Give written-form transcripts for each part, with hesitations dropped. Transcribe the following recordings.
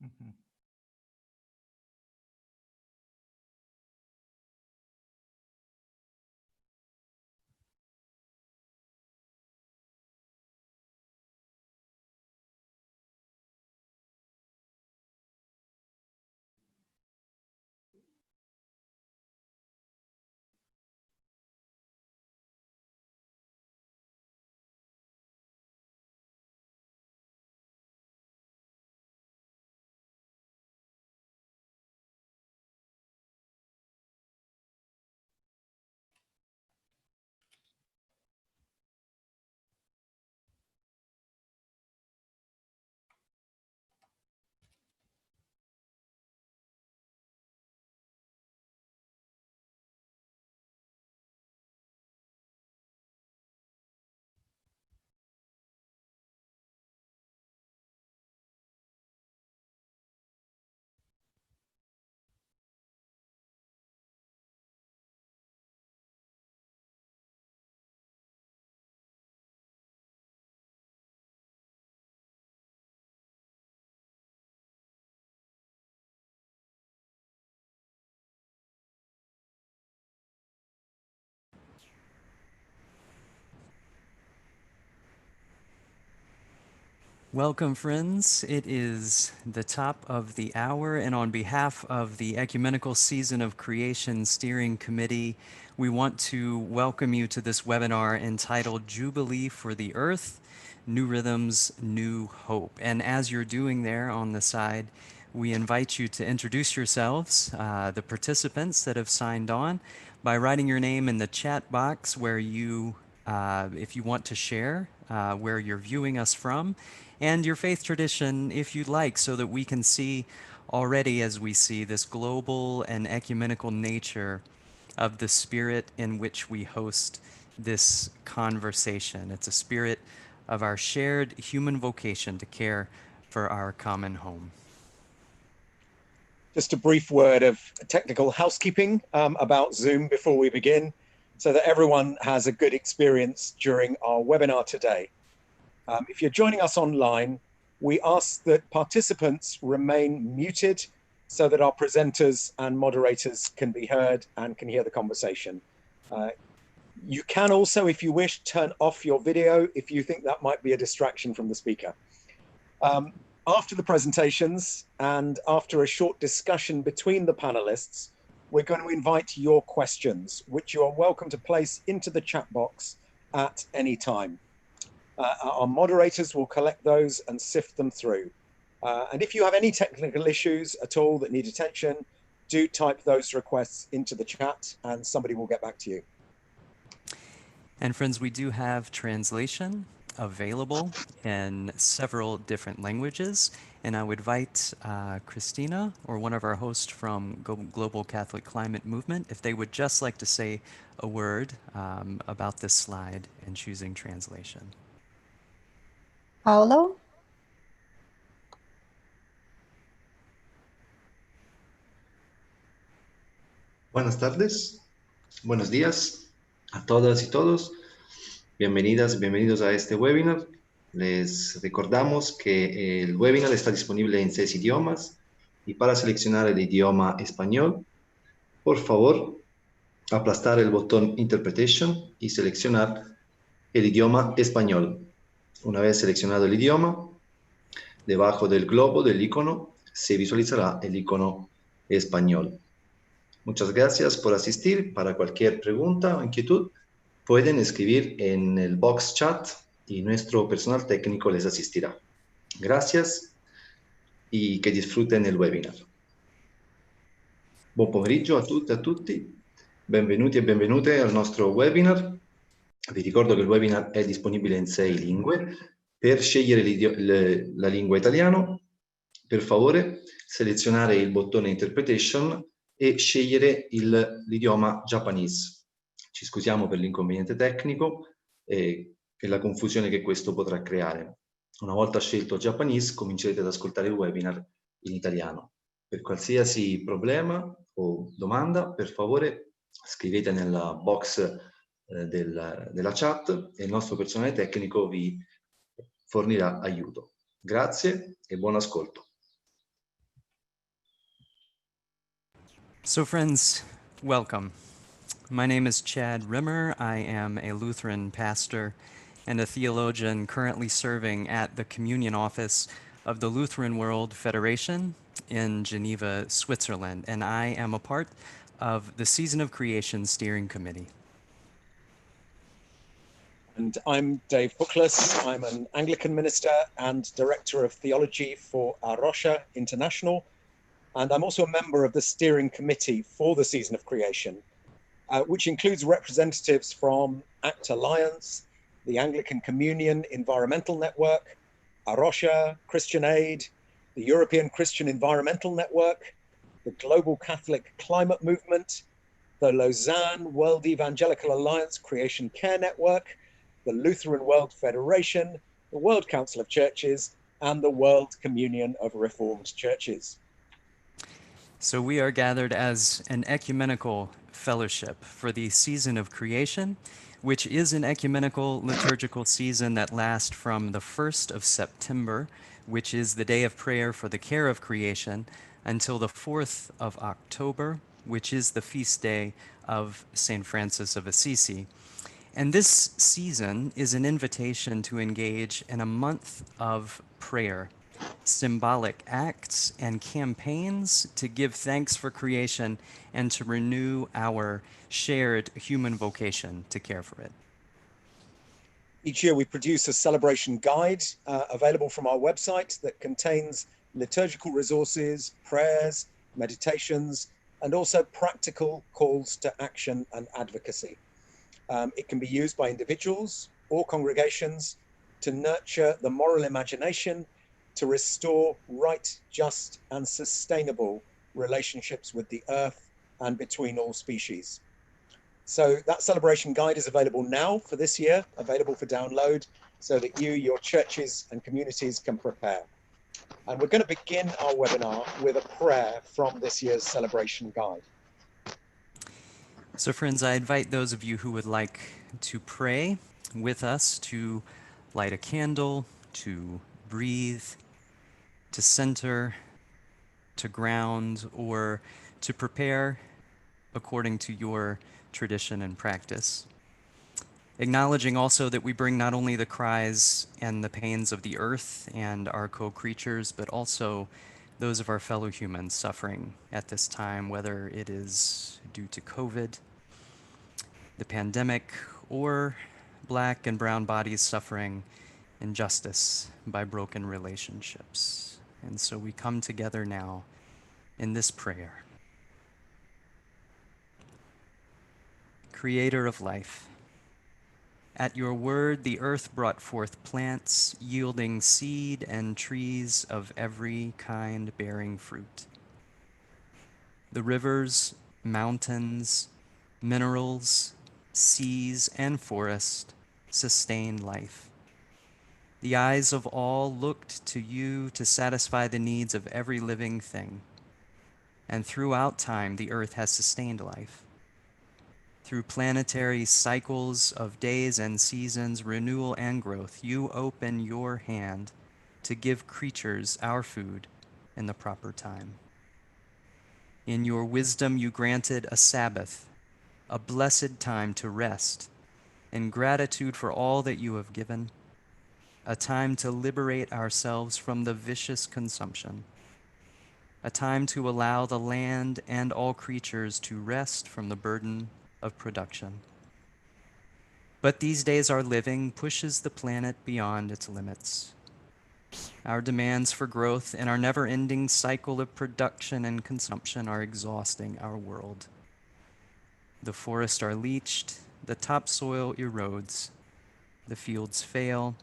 Mhm. Welcome, friends. It is the top of the hour, and on behalf of the Ecumenical Season of Creation Steering Committee, we want to welcome you to this webinar entitled Jubilee for the Earth, New Rhythms, New Hope. And as you're doing there on the side, we invite you to introduce yourselves, the participants that have signed on, by writing your name in the chat box where you, if you want to share where you're viewing us from, and your faith tradition, if you'd like, so that we can see already as we see this global and ecumenical nature of the spirit in which we host this conversation. It's a spirit of our shared human vocation to care for our common home. Just a brief word of technical housekeeping about Zoom before we begin, so that everyone has a good experience during our webinar today. If you're joining us online, we ask that participants remain muted so that our presenters and moderators can be heard and can hear the conversation. You can also, if you wish, turn off your video if you think that might be a distraction from the speaker. After the presentations and after a short discussion between the panelists, we're going to invite your questions, which you are welcome to place into the chat box at any time. Our moderators will collect those and sift them through. And if you have any technical issues at all that need attention, do type those requests into the chat and somebody will get back to you. And friends, we do have translation available in several different languages. And I would invite Christina or one of our hosts from Global Catholic Climate Movement if they would just like to say a word about this slide and choosing translation. Paulo? Buenas tardes, buenos días a todas y todos. Bienvenidas, bienvenidos a este webinar. Les recordamos que el webinar está disponible en 6 idiomas y para seleccionar el idioma español, por favor, aplastar el botón Interpretation y seleccionar el idioma español. Una vez seleccionado el idioma, debajo del globo del icono se visualizará el icono español. Muchas gracias por asistir. Para cualquier pregunta o inquietud, pueden escribir en el box chat y nuestro personal técnico les asistirá. Gracias y che disfruten il webinar. Buon pomeriggio a tutte e a tutti, benvenuti e benvenute al nostro webinar. Vi ricordo che il webinar è disponibile in 6 lingue. Per scegliere la lingua italiano, per favore selezionare il bottone Interpretation e scegliere l'idioma Japanese. Ci scusiamo per l'inconveniente tecnico e la confusione che questo potrà creare. Una volta scelto Japanese, comincerete ad ascoltare il webinar in italiano. Per qualsiasi problema o domanda, per favore scrivete nella box della chat e il nostro personale tecnico vi fornirà aiuto. Grazie e buon ascolto. So, friends, welcome. My name is Chad Rimmer. I am a Lutheran pastor and a theologian currently serving at the Communion Office of the Lutheran World Federation in Geneva, Switzerland, and I am a part of the Season of Creation Steering Committee. And I'm Dave Bookless. I'm an Anglican minister and Director of Theology for Arosha International. And I'm also a member of the steering committee for the Season of Creation, which includes representatives from ACT Alliance, the Anglican Communion Environmental Network, Arosha, Christian Aid, the European Christian Environmental Network, the Global Catholic Climate Movement, the Lausanne World Evangelical Alliance Creation Care Network, the Lutheran World Federation, the World Council of Churches, and the World Communion of Reformed Churches. So, we are gathered as an ecumenical fellowship for the Season of Creation, which is an ecumenical liturgical season that lasts from the 1st of September, which is the day of prayer for the care of creation, until the 4th of October, which is the feast day of St. Francis of Assisi. And this season is an invitation to engage in a month of prayer, symbolic acts and campaigns to give thanks for creation and to renew our shared human vocation to care for it. Each year we produce a celebration guide available from our website that contains liturgical resources, prayers, meditations, and also practical calls to action and advocacy. It can be used by individuals or congregations to nurture the moral imagination, to restore right, just, and sustainable relationships with the earth and between all species. So that celebration guide is available now for this year, available for download, so that you, your churches, and communities can prepare. And we're going to begin our webinar with a prayer from this year's celebration guide. So, friends, I invite those of you who would like to pray with us to light a candle, to breathe, to center, to ground, or to prepare according to your tradition and practice. Acknowledging also that we bring not only the cries and the pains of the earth and our co-creatures, but also those of our fellow humans suffering at this time, whether it is due to COVID, the pandemic, or black and brown bodies suffering injustice by broken relationships. And so we come together now in this prayer. Creator of life, at your word the earth brought forth plants, yielding seed and trees of every kind bearing fruit. The rivers, mountains, minerals, seas, and forest sustain life. The eyes of all looked to you to satisfy the needs of every living thing. And throughout time, the earth has sustained life. Through planetary cycles of days and seasons, renewal and growth, you open your hand to give creatures our food in the proper time. In your wisdom, you granted a Sabbath, a blessed time to rest, in gratitude for all that you have given, a time to liberate ourselves from the vicious consumption, a time to allow the land and all creatures to rest from the burden of production. But these days our living pushes the planet beyond its limits. Our demands for growth and our never-ending cycle of production and consumption are exhausting our world. The forests are leached, the topsoil erodes, the fields fail,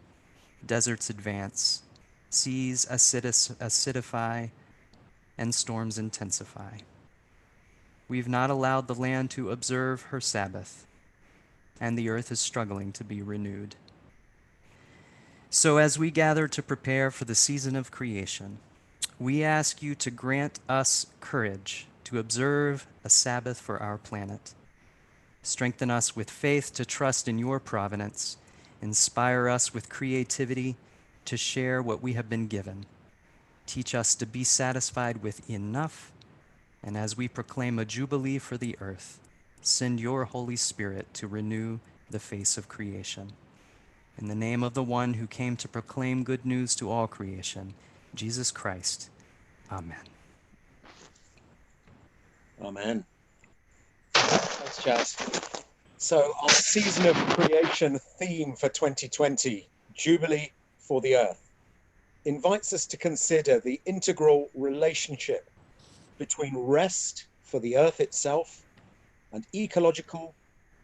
deserts advance, seas acidify, and storms intensify. We've not allowed the land to observe her Sabbath, and the earth is struggling to be renewed. So as we gather to prepare for the season of creation, we ask you to grant us courage to observe a Sabbath for our planet. Strengthen us with faith to trust in your providence. Inspire us with creativity to share what we have been given. Teach us to be satisfied with enough And as we proclaim a jubilee for the earth, send your Holy Spirit to renew the face of creation. In the name of the one who came to proclaim good news to all creation, Jesus Christ. Amen. Amen. Thanks, Jazz. So our season of creation theme for 2020, Jubilee for the Earth, invites us to consider the integral relationship between rest for the Earth itself and ecological,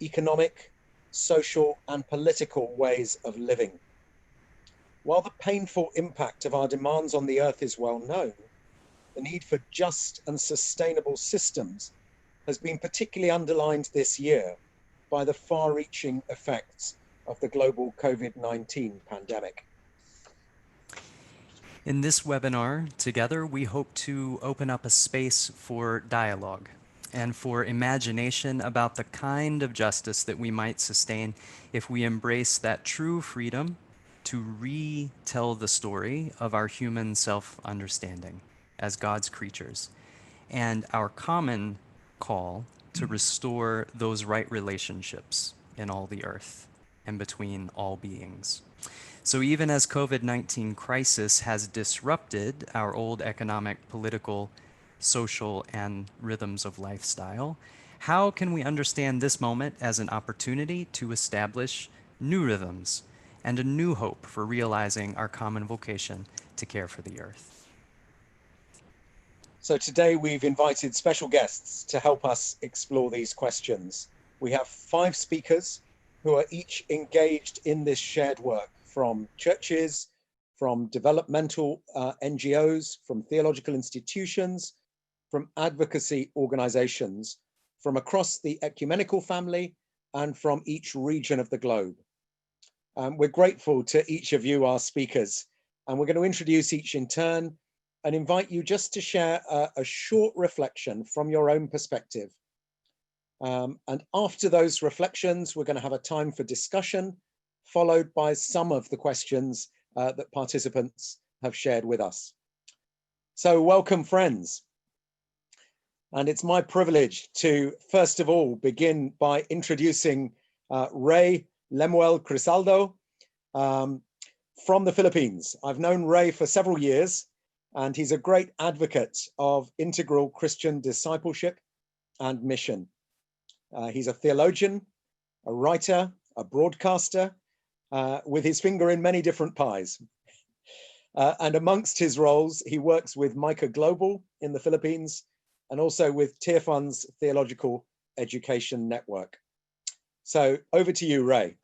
economic, social, and political ways of living. While the painful impact of our demands on the Earth is well known, the need for just and sustainable systems has been particularly underlined this year by the far-reaching effects of the global COVID-19 pandemic. In this webinar, together, we hope to open up a space for dialogue and for imagination about the kind of justice that we might sustain if we embrace that true freedom to retell the story of our human self-understanding as God's creatures and our common call to restore those right relationships in all the earth and between all beings. So even as COVID-19 crisis has disrupted our old economic, political, social, and rhythms of lifestyle, how can we understand this moment as an opportunity to establish new rhythms and a new hope for realizing our common vocation to care for the earth? So today we've invited special guests to help us explore these questions. We have 5 speakers who are each engaged in this shared work, from churches, from developmental NGOs, from theological institutions, from advocacy organizations, from across the ecumenical family, and from each region of the globe. We're grateful to each of you, our speakers, and we're going to introduce each in turn and invite you just to share a short reflection from your own perspective. And after those reflections, we're going to have a time for discussion, followed by some of the questions that participants have shared with us. So welcome, friends. And it's my privilege to, first of all, begin by introducing Ray Lemuel Crisaldo from the Philippines. I've known Ray for several years, and he's a great advocate of integral Christian discipleship and mission. He's a theologian, a writer, a broadcaster, with his finger in many different pies. And amongst his roles, he works with Micah Global in the Philippines and also with Tearfun's Theological Education Network. So over to you, Ray.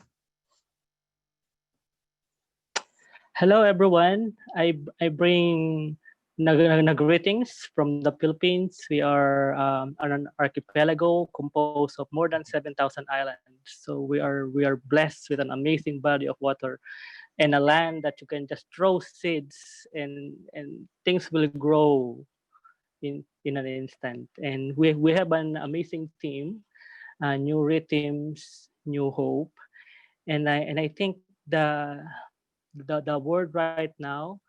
Hello, everyone. I bring greetings from the Philippines. We are an archipelago composed of more than 7,000 islands. So we are blessed with an amazing body of water and a land that you can just throw seeds and things will grow in an instant. And we have an amazing team, new rhythms, new hope, and I think the word right now,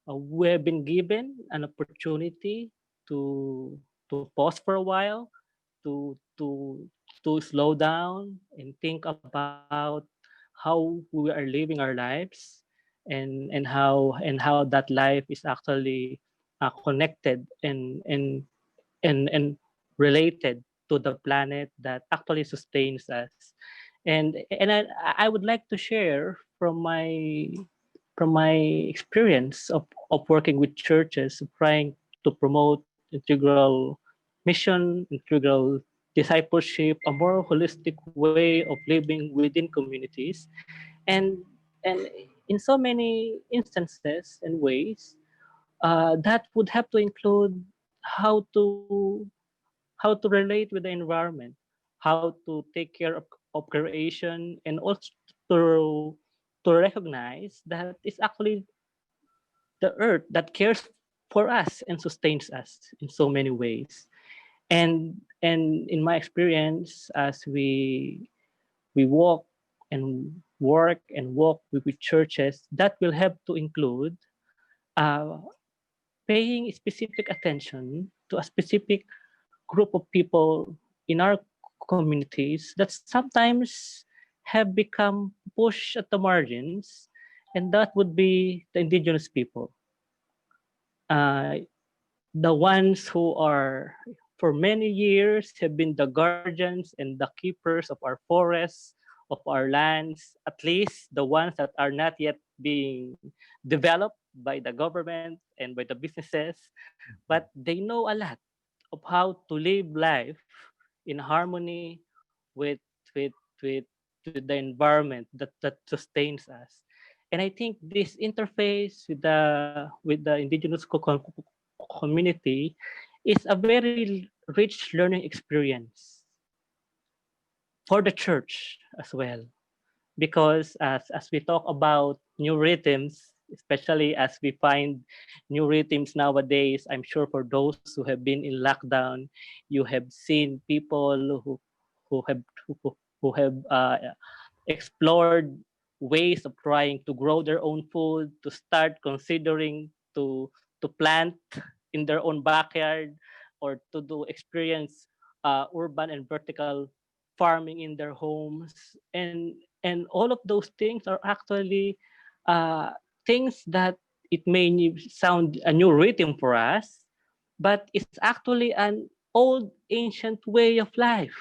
we have been given an opportunity to pause for a while, to slow down and think about how we are living our lives, and how that life is actually connected and related to the planet that actually sustains us. And I would like to share from my experience of working with churches, trying to promote integral mission, integral discipleship, a more holistic way of living within communities. And in so many instances and ways, that would have to include how to relate with the environment, how to take care of creation, and also to recognize that it's actually the earth that cares for us and sustains us in so many ways. And in my experience, as we walk and work and walk with churches, that will have to include uh, paying specific attention to a specific group of people in our communities that sometimes have become pushed at the margins, and that would be the indigenous people. Uh, the ones who are for many years have been the guardians and the keepers of our forests, of our lands, at least the ones that are not yet being developed by the government and by the businesses, but they know a lot of how to live life in harmony with with with, with the environment that sustains us. And I think this interface with the indigenous community is a very rich learning experience for the church as well, because as we talk about new rhythms, especially as we find new rhythms nowadays, I'm sure for those who have been in lockdown, you have seen people who have who have explored ways of trying to grow their own food, to start considering to plant in their own backyard, or to do experience urban and vertical farming in their homes, and all of those things are actually uh, things that it may sound a new rhythm for us, but it's actually an old ancient way of life.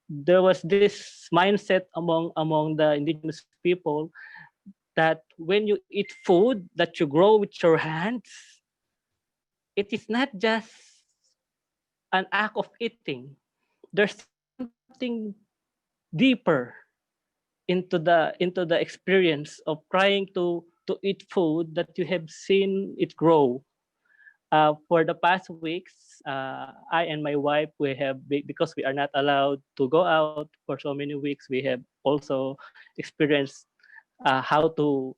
There was this mindset among the indigenous people that when you eat food that you grow with your hands, it is not just an act of eating. There's something deeper into the experience of trying to eat food that you have seen it grow. For the past weeks, I and my wife, because we are not allowed to go out for so many weeks, we have also experienced how to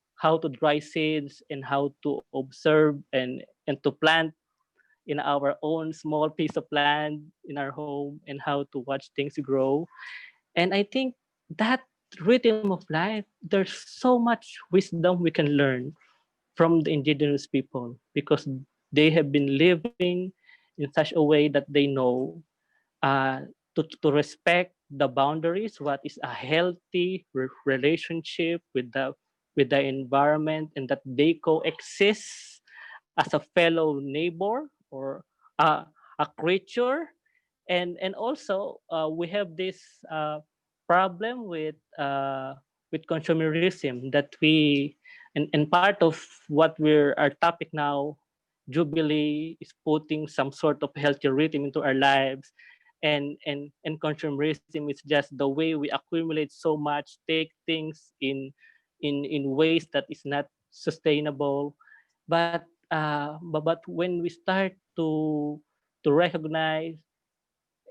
dry seeds and how to observe and to plant in our own small piece of land in our home, and how to watch things grow. And I think that rhythm of life, there's so much wisdom we can learn from the indigenous people, because they have been living in such a way that they know to respect the boundaries, what is a healthy relationship with the environment, and that they coexist as a fellow neighbor or a creature. And also we have this problem with consumerism that and part of what our topic now, Jubilee, is putting some sort of healthy rhythm into our lives. And consumerism is just the way we accumulate so much, take things in ways that is not sustainable. But when we start to recognize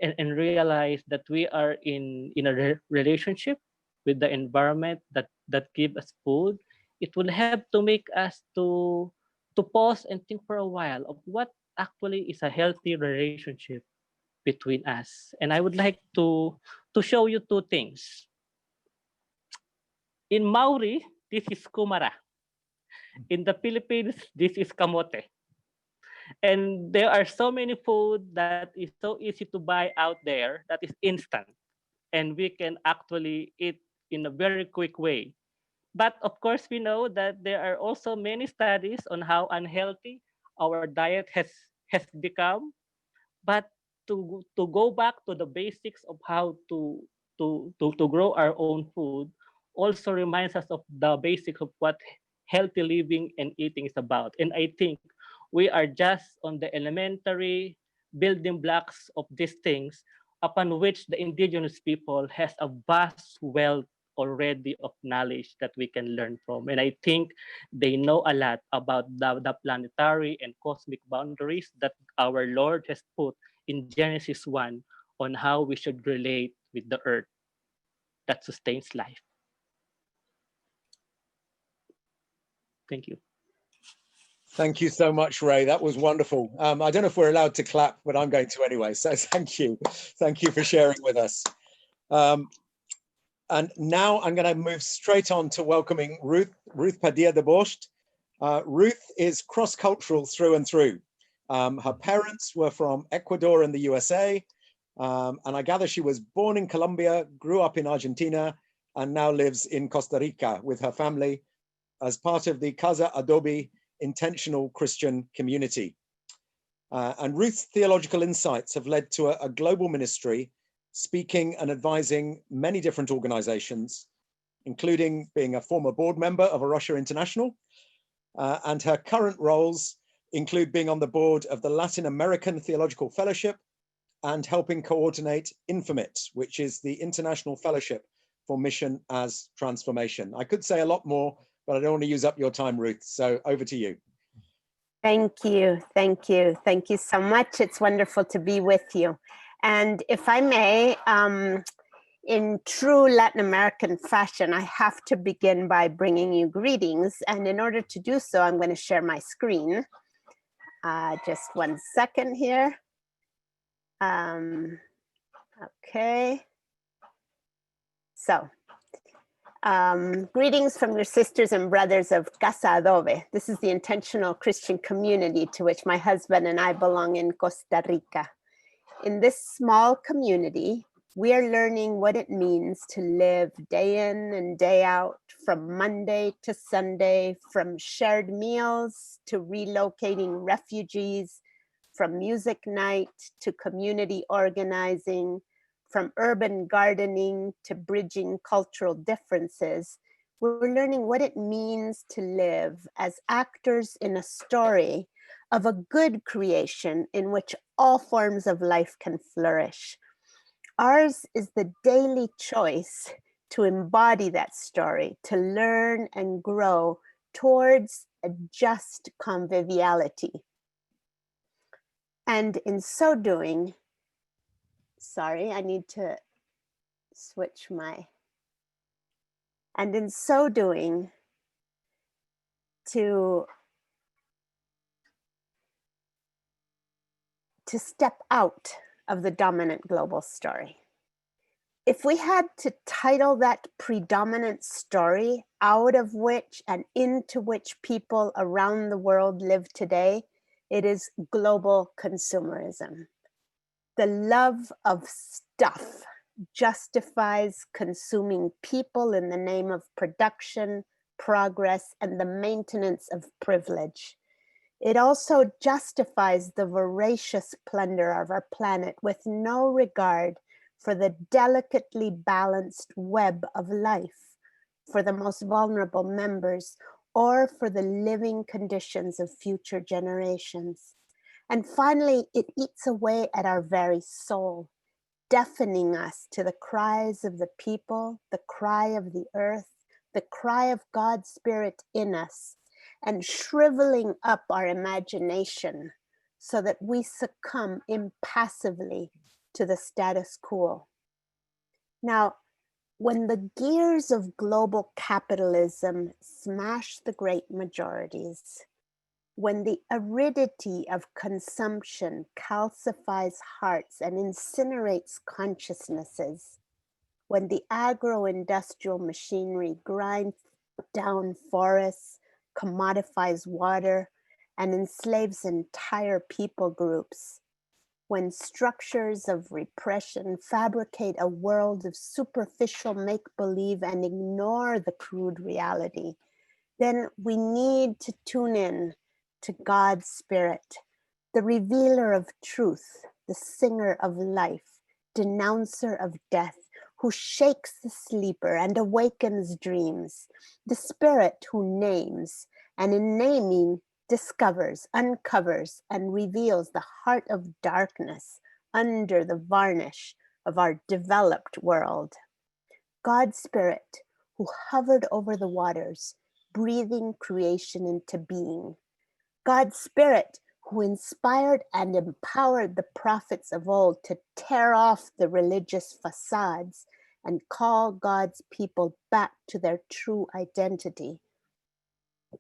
and realize that we are in a relationship with the environment that give us food, it will have to make us to pause and think for a while of what actually is a healthy relationship between us. And I would like to show you two things. In Maori, this is kumara. In the Philippines, this is kamote. And there are so many food that is so easy to buy out there that is instant, and we can actually eat in a very quick way. But of course, we know that there are also many studies on how unhealthy our diet has become. But to go back to the basics of how to grow our own food also reminds us of the basics of what healthy living and eating is about. And I think we are just on the elementary building blocks of these things, upon which the indigenous people has a vast wealth already of knowledge that we can learn from. And I think they know a lot about the planetary and cosmic boundaries that our Lord has put in Genesis 1 on how we should relate with the earth that sustains life. Thank you. Thank you so much, Ray. That was wonderful. I don't know if we're allowed to clap, but I'm going to anyway. So thank you. Thank you for sharing with us. And now I'm going to move straight on to welcoming Ruth Padilla de Bost. Ruth is cross-cultural through and through. Her parents were from Ecuador and the USA. And I gather she was born in Colombia, grew up in Argentina, and now lives in Costa Rica with her family as part of the Casa Adobe intentional Christian community. And Ruth's theological insights have led to a global ministry, speaking and advising many different organizations, including being a former board member of A Rocha International. And her current roles include being on the board of the Latin American Theological Fellowship and helping coordinate INFOMIT, which is the International Fellowship for Mission as Transformation. I could say a lot more, but I don't want to use up your time, Ruth. So over to you. Thank you. Thank you. Thank you so much. It's wonderful to be with you. And if I may, in true Latin American fashion, I have to begin by bringing you greetings. And in order to do so, I'm going to share my screen. Just 1 second here. Okay. So, greetings from your sisters and brothers of Casa Adobe. This is the intentional Christian community to which my husband and I belong in Costa Rica. In this small community, we are learning what it means to live day in and day out, from Monday to Sunday, from shared meals to relocating refugees, from music night to community organizing, from urban gardening to bridging cultural differences. We're learning what it means to live as actors in a story of a good creation in which all forms of life can flourish. Ours is the daily choice to embody that story, to learn and grow towards a just conviviality. And in so doing, sorry, I need to switch my, and in so doing, to step out of the dominant global story. If we had to title that predominant story out of which and into which people around the world live today, it is global consumerism. The love of stuff justifies consuming people in the name of production, progress, and the maintenance of privilege. It also justifies the voracious plunder of our planet with no regard for the delicately balanced web of life, for the most vulnerable members, or for the living conditions of future generations. And finally, it eats away at our very soul, deafening us to the cries of the people, the cry of the earth, the cry of God's Spirit in us, and shriveling up our imagination so that we succumb impassively to the status quo. Now, when the gears of global capitalism smash the great majorities, when the aridity of consumption calcifies hearts and incinerates consciousnesses, when the agro-industrial machinery grinds down forests, commodifies water, and enslaves entire people groups, when structures of repression fabricate a world of superficial make-believe and ignore the crude reality, then we need to tune in to God's Spirit, the revealer of truth, the singer of life, denouncer of death, who shakes the sleeper and awakens dreams, the Spirit who names, and in naming discovers, uncovers, and reveals the heart of darkness under the varnish of our developed world. God's Spirit, who hovered over the waters, breathing creation into being. God's Spirit, who inspired and empowered the prophets of old to tear off the religious facades and call God's people back to their true identity.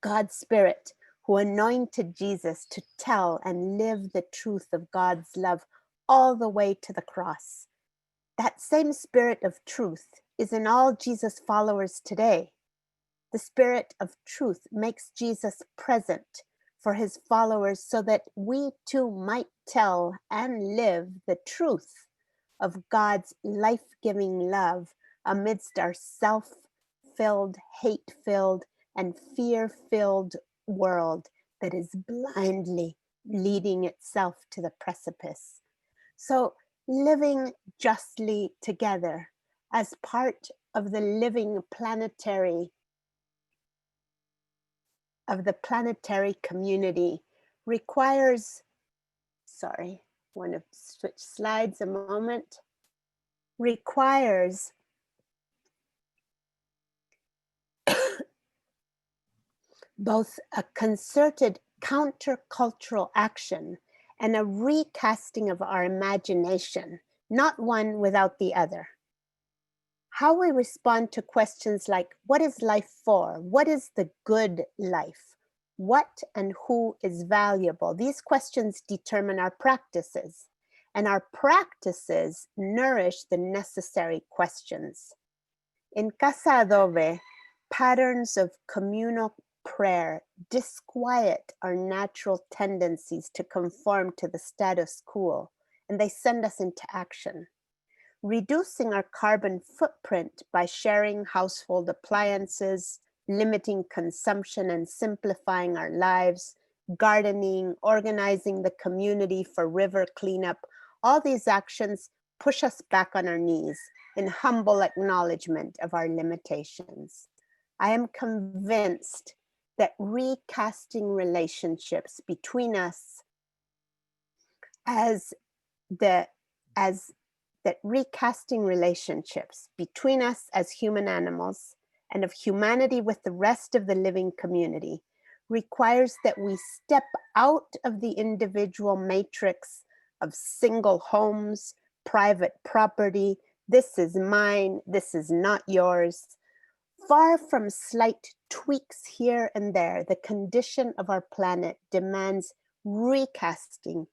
God's Spirit, who anointed Jesus to tell and live the truth of God's love all the way to the cross. That same Spirit of truth is in all Jesus' followers today. The Spirit of truth makes Jesus present for his followers so that we too might tell and live the truth of God's life-giving love amidst our self-filled, hate-filled, and fear-filled world that is blindly leading itself to the precipice. So living justly together as part of the living planetary community requires, sorry, I want to switch slides a moment, requires both a concerted countercultural action and a recasting of our imagination, not one without the other. How we respond to questions like, what is life for? What is the good life? What and who is valuable? These questions determine our practices, and our practices nourish the necessary questions. In Casa Adobe, patterns of communal prayer disquiet our natural tendencies to conform to the status quo, and they send us into action. Reducing our carbon footprint by sharing household appliances, limiting consumption and simplifying our lives, gardening, organizing the community for river cleanup, all these actions push us back on our knees in humble acknowledgement of our limitations. I am convinced that recasting relationships between us that recasting relationships between us as human animals and of humanity with the rest of the living community requires that we step out of the individual matrix of single homes, private property, this is mine, this is not yours. Far from slight tweaks here and there, the condition of our planet demands recasting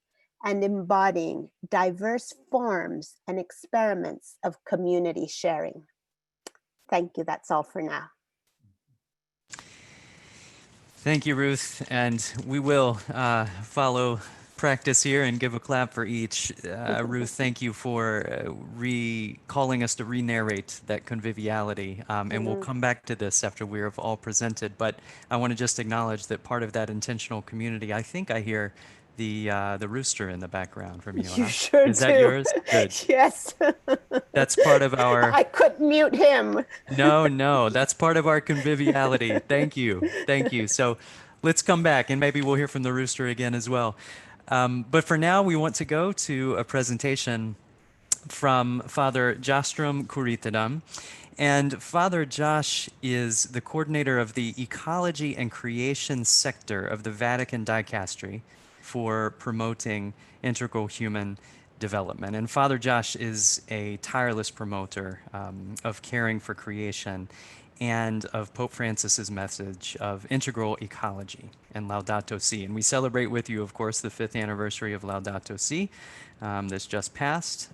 and embodying diverse forms and experiments of community sharing. Thank you, that's all for now. Thank you, Ruth. And we will follow practice here and give a clap for each. Ruth, thank you for calling us to re-narrate that conviviality. And we'll come back to this after we have all presented. But I want to just acknowledge that part of that intentional community, I think I hear the rooster in the background from you. You huh? sure Is do. that yours? Good. Yes. That's part of our... I couldn't mute him. No, that's part of our conviviality. Thank you. Thank you. So let's come back and maybe we'll hear from the rooster again as well. But for now, we want to go to a presentation from Father Jastram Kuritadam. And Father Josh is the coordinator of the Ecology and Creation sector of the Vatican Dicastery for promoting integral human development. And Father Josh is a tireless promoter of caring for creation and of Pope Francis's message of integral ecology and Laudato Si. And we celebrate with you, of course, the 5th anniversary of Laudato Si that's just passed,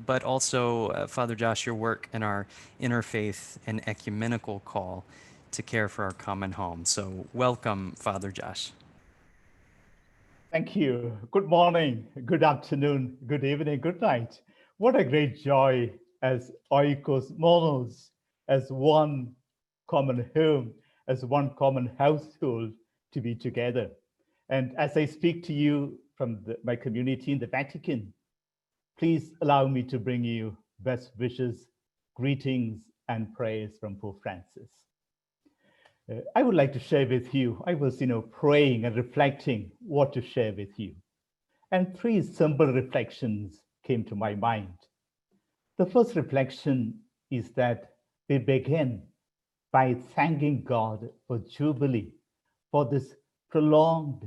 but also, Father Josh, your work in our interfaith and ecumenical call to care for our common home. So welcome, Father Josh. Thank you. Good morning, good afternoon, good evening, good night. What a great joy as oikos monos, as one common home, as one common household to be together. And as I speak to you from my community in the Vatican, please allow me to bring you best wishes, greetings, and prayers from Pope Francis. I would like to share with you, I was praying and reflecting what to share with you. And 3 simple reflections came to my mind. The first reflection is that we begin by thanking God for Jubilee, for this prolonged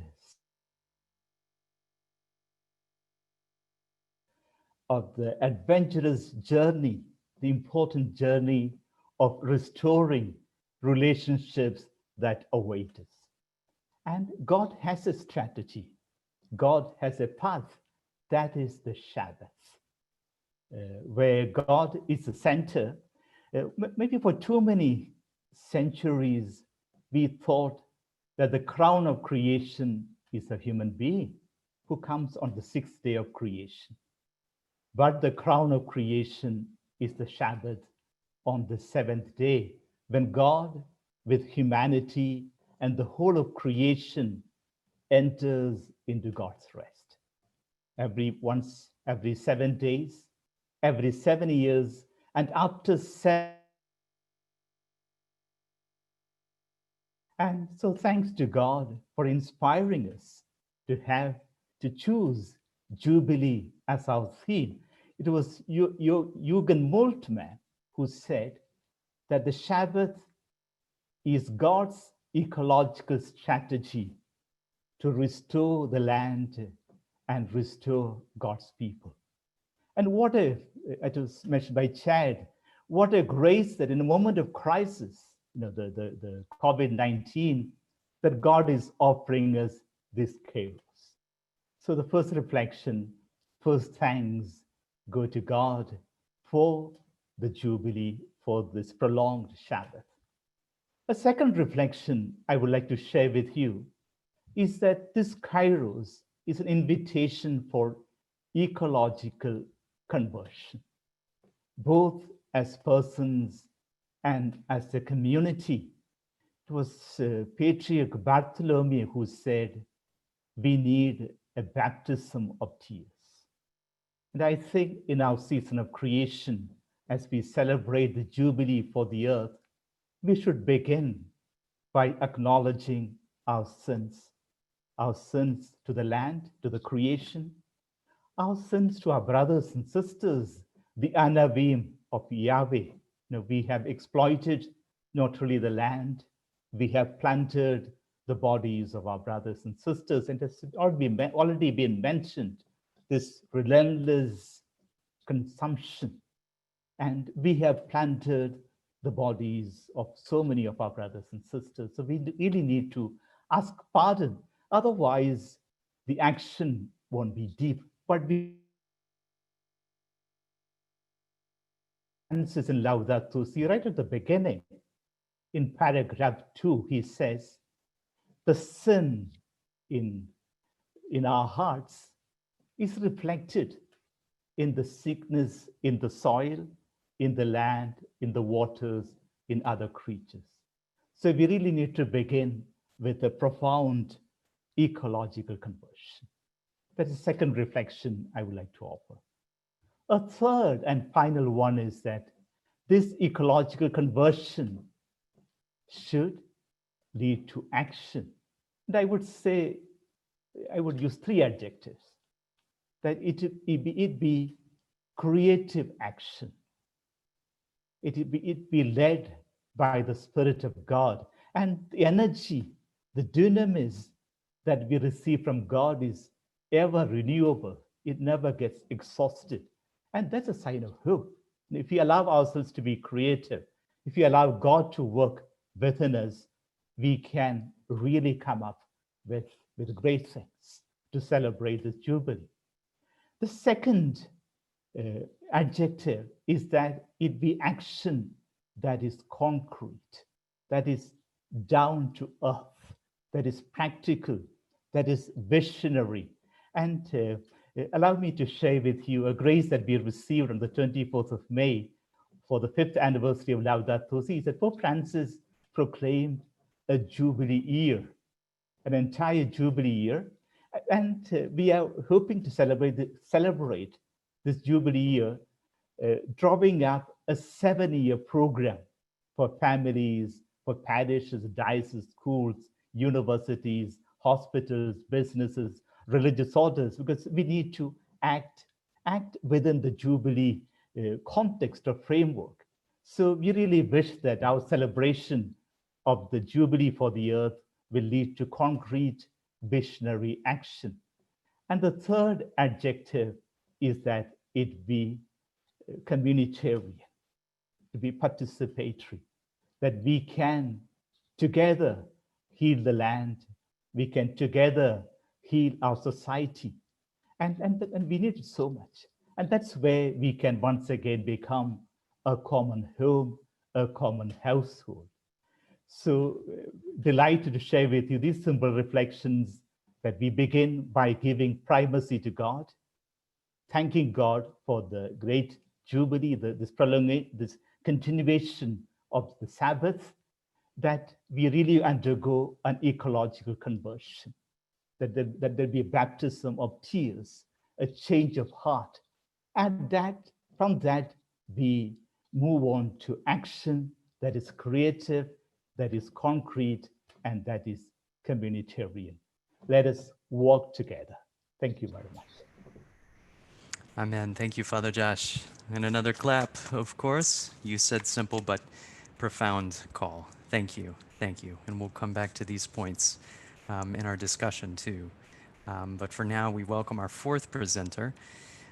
of the adventurous journey, the important journey of restoring relationships that await us. And God has a strategy. God has a path. That is the Sabbath, where God is the center. Maybe for too many centuries, we thought that the crown of creation is a human being who comes on the sixth day of creation. But the crown of creation is the Sabbath on the seventh day, when God, with humanity and the whole of creation, enters into God's rest. Every 7 days, every 7 years, and after 7. And so thanks to God for inspiring us to choose Jubilee as our theme. It was Jürgen Moltmann who said that the Sabbath is God's ecological strategy to restore the land and restore God's people. And it was mentioned by Chad, what a grace that in a moment of crisis, the COVID-19, that God is offering us this chaos. So the first reflection, first thanks go to God for the Jubilee, for this prolonged Sabbath. A second reflection I would like to share with you is that this Kairos is an invitation for ecological conversion, both as persons and as a community. It was Patriarch Bartholomew who said, we need a baptism of tears. And I think in our season of creation, as we celebrate the Jubilee for the earth, we should begin by acknowledging our sins to the land, to the creation, our sins to our brothers and sisters, the Anavim of Yahweh. We have exploited not only the land, we have planted the bodies of our brothers and sisters, and it's already been mentioned, this relentless consumption. And we have planted the bodies of so many of our brothers and sisters. So we really need to ask pardon. Otherwise, the action won't be deep. But we Francis in Laudato Si, right at the beginning, in paragraph 2, he says, the sin in our hearts is reflected in the sickness in the soil, in the land, in the waters, in other creatures. So we really need to begin with a profound ecological conversion. That's the second reflection I would like to offer. A third and final one is that this ecological conversion should lead to action. And I would say, I would use 3 adjectives, that it be creative action. It be led by the Spirit of God. And the energy, the dunamis that we receive from God is ever renewable. It never gets exhausted. And that's a sign of hope. If we allow ourselves to be creative, if we allow God to work within us, we can really come up with great things to celebrate this Jubilee. The second adjective is that it be action that is concrete, that is down to earth, that is practical, that is visionary. And allow me to share with you a grace that we received on the 24th of May for the 5th anniversary of Laudato Si, that Pope Francis proclaimed a Jubilee year, an entire Jubilee year. And we are hoping to celebrate this Jubilee year, drawing up a 7-year program for families, for parishes, dioceses, schools, universities, hospitals, businesses, religious orders, because we need to act within the Jubilee context or framework. So we really wish that our celebration of the Jubilee for the earth will lead to concrete visionary action. And the third adjective is that it be communitarian, to be participatory, that we can together heal the land, we can together heal our society. And we need it so much. And that's where we can once again become a common home, a common household. So delighted to share with you these simple reflections that we begin by giving primacy to God, thanking God for the great Jubilee, this continuation of the Sabbath, that we really undergo an ecological conversion, that there be a baptism of tears, a change of heart, and that from that we move on to action that is creative, that is concrete, and that is communitarian. Let us walk together. Thank you very much. Amen. Thank you, Father Josh. And another clap, of course. You said simple but profound call. Thank you. Thank you. And we'll come back to these points in our discussion too. But for now, we welcome our fourth presenter,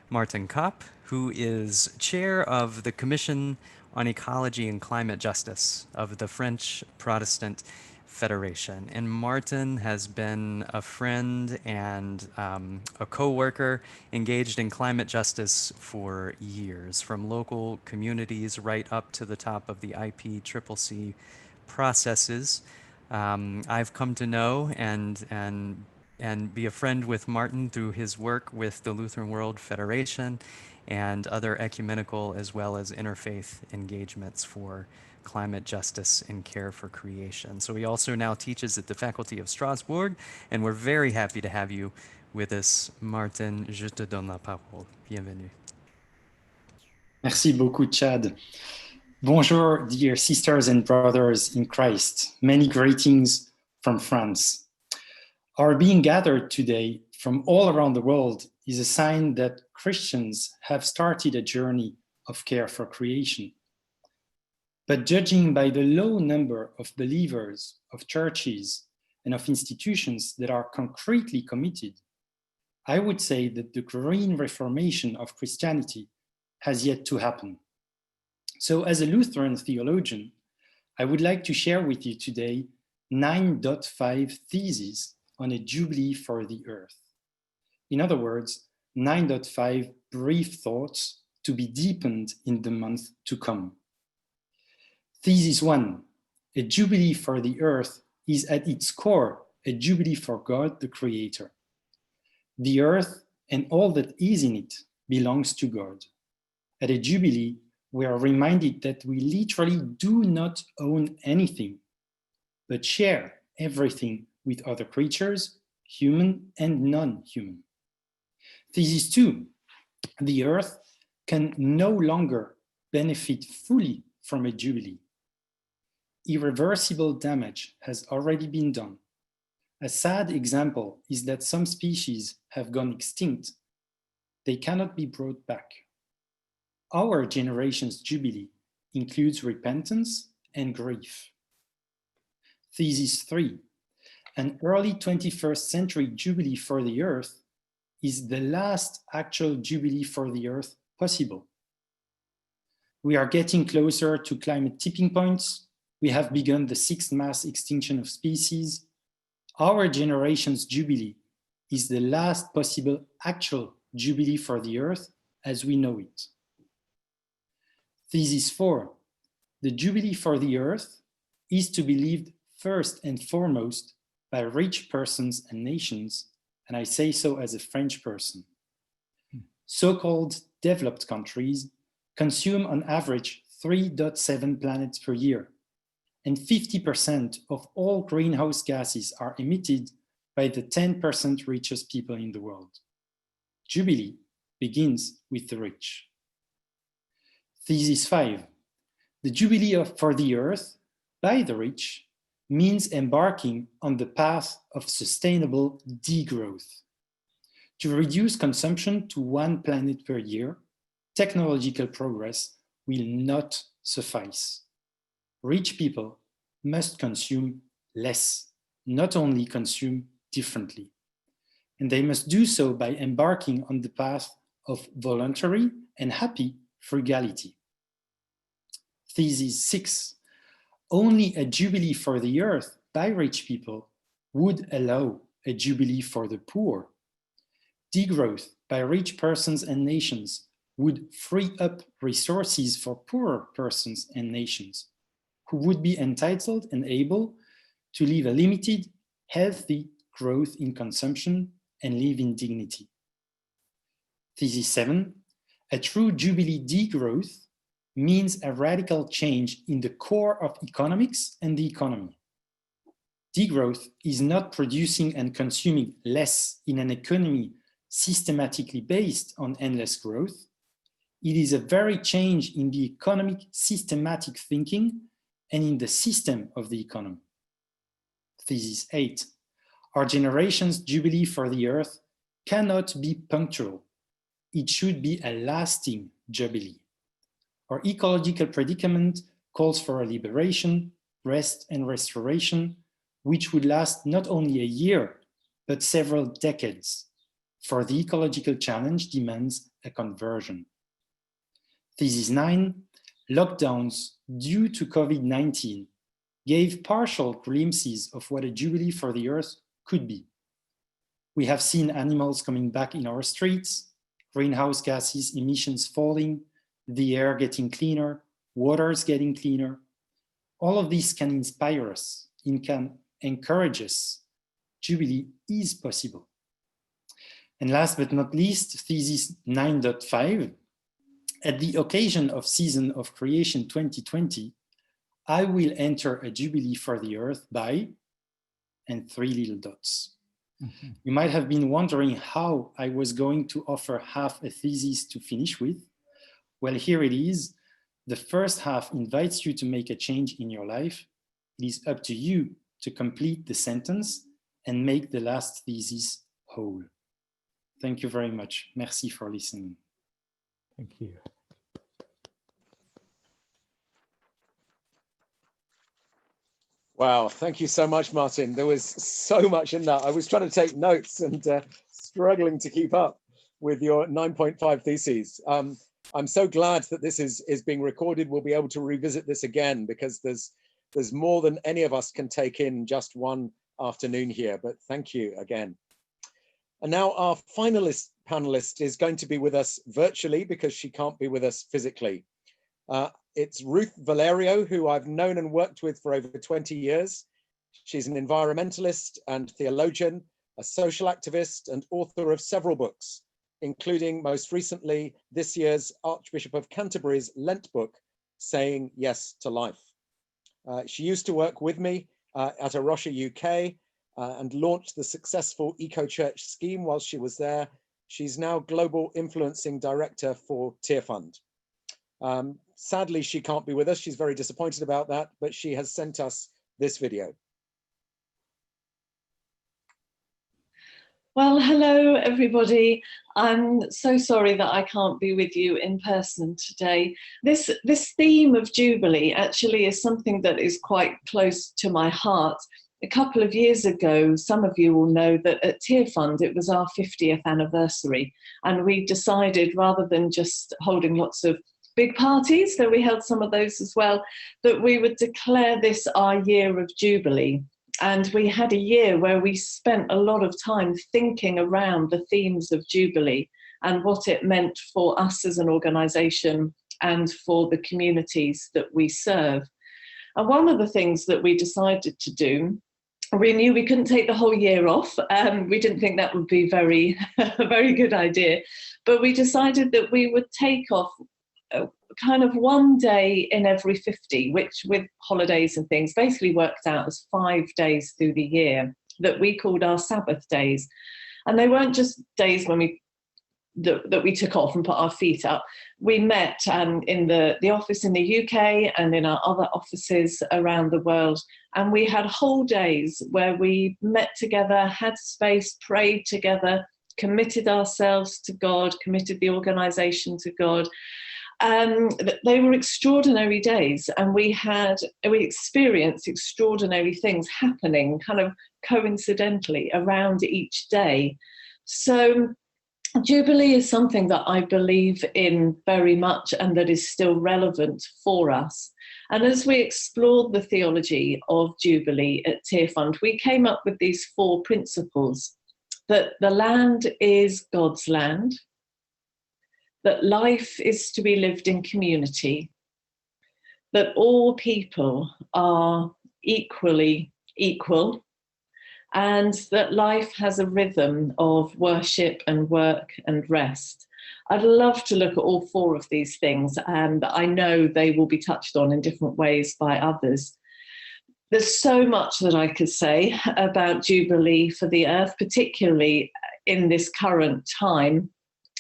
Martin Kopp, who is chair of the Commission on Ecology and Climate Justice of the French Protestant Federation. And Martin has been a friend and a co-worker engaged in climate justice for years, from local communities right up to the top of the IPCCC processes. I've come to know and be a friend with Martin through his work with the Lutheran World Federation and other ecumenical as well as interfaith engagements for climate justice and care for creation. So he also now teaches at the Faculty of Strasbourg, and we're very happy to have you with us. Martin, je te donne la parole. Bienvenue. Merci beaucoup, Chad. Bonjour, dear sisters and brothers in Christ. Many greetings from France. Our being gathered today from all around the world is a sign that Christians have started a journey of care for creation. But judging by the low number of believers, of churches, and of institutions that are concretely committed, I would say that the green reformation of Christianity has yet to happen. So as a Lutheran theologian, I would like to share with you today 9.5 theses on a Jubilee for the Earth. In other words, 9.5 brief thoughts to be deepened in the month to come. Thesis 1, a Jubilee for the Earth is at its core a Jubilee for God, the Creator. The Earth and all that is in it belongs to God. At a Jubilee, we are reminded that we literally do not own anything, but share everything with other creatures, human and non-human. Thesis 2, the Earth can no longer benefit fully from a Jubilee. Irreversible damage has already been done. A sad example is that some species have gone extinct. They cannot be brought back. Our generation's Jubilee includes repentance and grief. Thesis 3, an early 21st century Jubilee for the Earth is the last actual Jubilee for the Earth possible. We are getting closer to climate tipping points. We have begun the 6th mass extinction of species. Our generation's Jubilee is the last possible actual Jubilee for the Earth as we know it. Thesis 4, the Jubilee for the Earth is to be lived first and foremost by rich persons and nations, and I say so as a French person. So-called developed countries consume on average 3.7 planets per year, and 50% of all greenhouse gases are emitted by the 10% richest people in the world. Jubilee begins with the rich. Thesis 5, the Jubilee for the Earth by the rich means embarking on the path of sustainable degrowth. To reduce consumption to 1 planet per year, technological progress will not suffice. Rich people must consume less, not only consume differently. And they must do so by embarking on the path of voluntary and happy frugality. Thesis 6, only a Jubilee for the Earth by rich people would allow a Jubilee for the poor. Degrowth by rich persons and nations would free up resources for poorer persons and nations, who would be entitled and able to live a limited, healthy growth in consumption and live in dignity. Thesis 7, a true Jubilee degrowth means a radical change in the core of economics and the economy. Degrowth is not producing and consuming less in an economy systematically based on endless growth. It is a very change in the economic systematic thinking and in the system of the economy. Thesis 8, our generation's Jubilee for the Earth cannot be punctual. It should be a lasting Jubilee. Our ecological predicament calls for a liberation, rest and restoration, which would last not only a year, but several decades. For the ecological challenge demands a conversion. Thesis 9, lockdowns due to COVID-19 gave partial glimpses of what a Jubilee for the Earth could be. We have seen animals coming back in our streets, greenhouse gases emissions falling, the air getting cleaner, waters getting cleaner. All of this can inspire us and can encourage us. Jubilee is possible. And last but not least, thesis 9.5, at the occasion of Season of Creation 2020, I will enter a Jubilee for the Earth by, and 3 little dots. Mm-hmm. You might have been wondering how I was going to offer half a thesis to finish with. Well, here it is. The first half invites you to make a change in your life. It is up to you to complete the sentence and make the last thesis whole. Thank you very much. Merci for listening. Thank you. Wow, thank you so much, Martin. There was so much in that. I was trying to take notes and struggling to keep up with your 9.5 theses. I'm so glad that this is being recorded. We'll be able to revisit this again because there's more than any of us can take in just one afternoon here, but thank you again. And now our panelist is going to be with us virtually because she can't be with us physically. It's Ruth Valerio, who I've known and worked with for over 20 years. She's an environmentalist and theologian, a social activist and author of several books, including most recently this year's Archbishop of Canterbury's Lent book, Saying Yes to Life. She used to work with me at A Rocha UK and launched the successful Eco-Church scheme while she was there. She's now Global Influencing Director for Tearfund. Sadly, she can't be with us. She's very disappointed about that, but she has sent us this video. Well, hello, everybody. I'm so sorry that I can't be with you in person today. This theme of Jubilee actually is something that is quite close to my heart. A couple of years ago, some of you will know that at Tearfund, it was our 50th anniversary. And we decided, rather than just holding lots of big parties, though we held some of those as well, that we would declare this our year of Jubilee. And we had a year where we spent a lot of time thinking around the themes of Jubilee and what it meant for us as an organisation and for the communities that we serve. And one of the things that we decided to do, we knew we couldn't take the whole year off. We didn't think that would be a very good idea, but we decided that we would take off kind of one day in every 50, which with holidays and things basically worked out as 5 days through the year that we called our Sabbath days. And they weren't just days when that we took off and put our feet up. We met in the office in the UK and in our other offices around the world. And we had whole days where we met together, had space, prayed together, committed ourselves to God, committed the organisation to God. They were extraordinary days, and we experienced extraordinary things happening kind of coincidentally around each day. So Jubilee is something that I believe in very much and that is still relevant for us. And as we explored the theology of Jubilee at Tearfund, we came up with these 4 principles: that the land is God's land, that life is to be lived in community, that all people are equally equal, and that life has a rhythm of worship and work and rest. I'd love to look at all four of these things, and I know they will be touched on in different ways by others. There's so much that I could say about Jubilee for the Earth, particularly in this current time.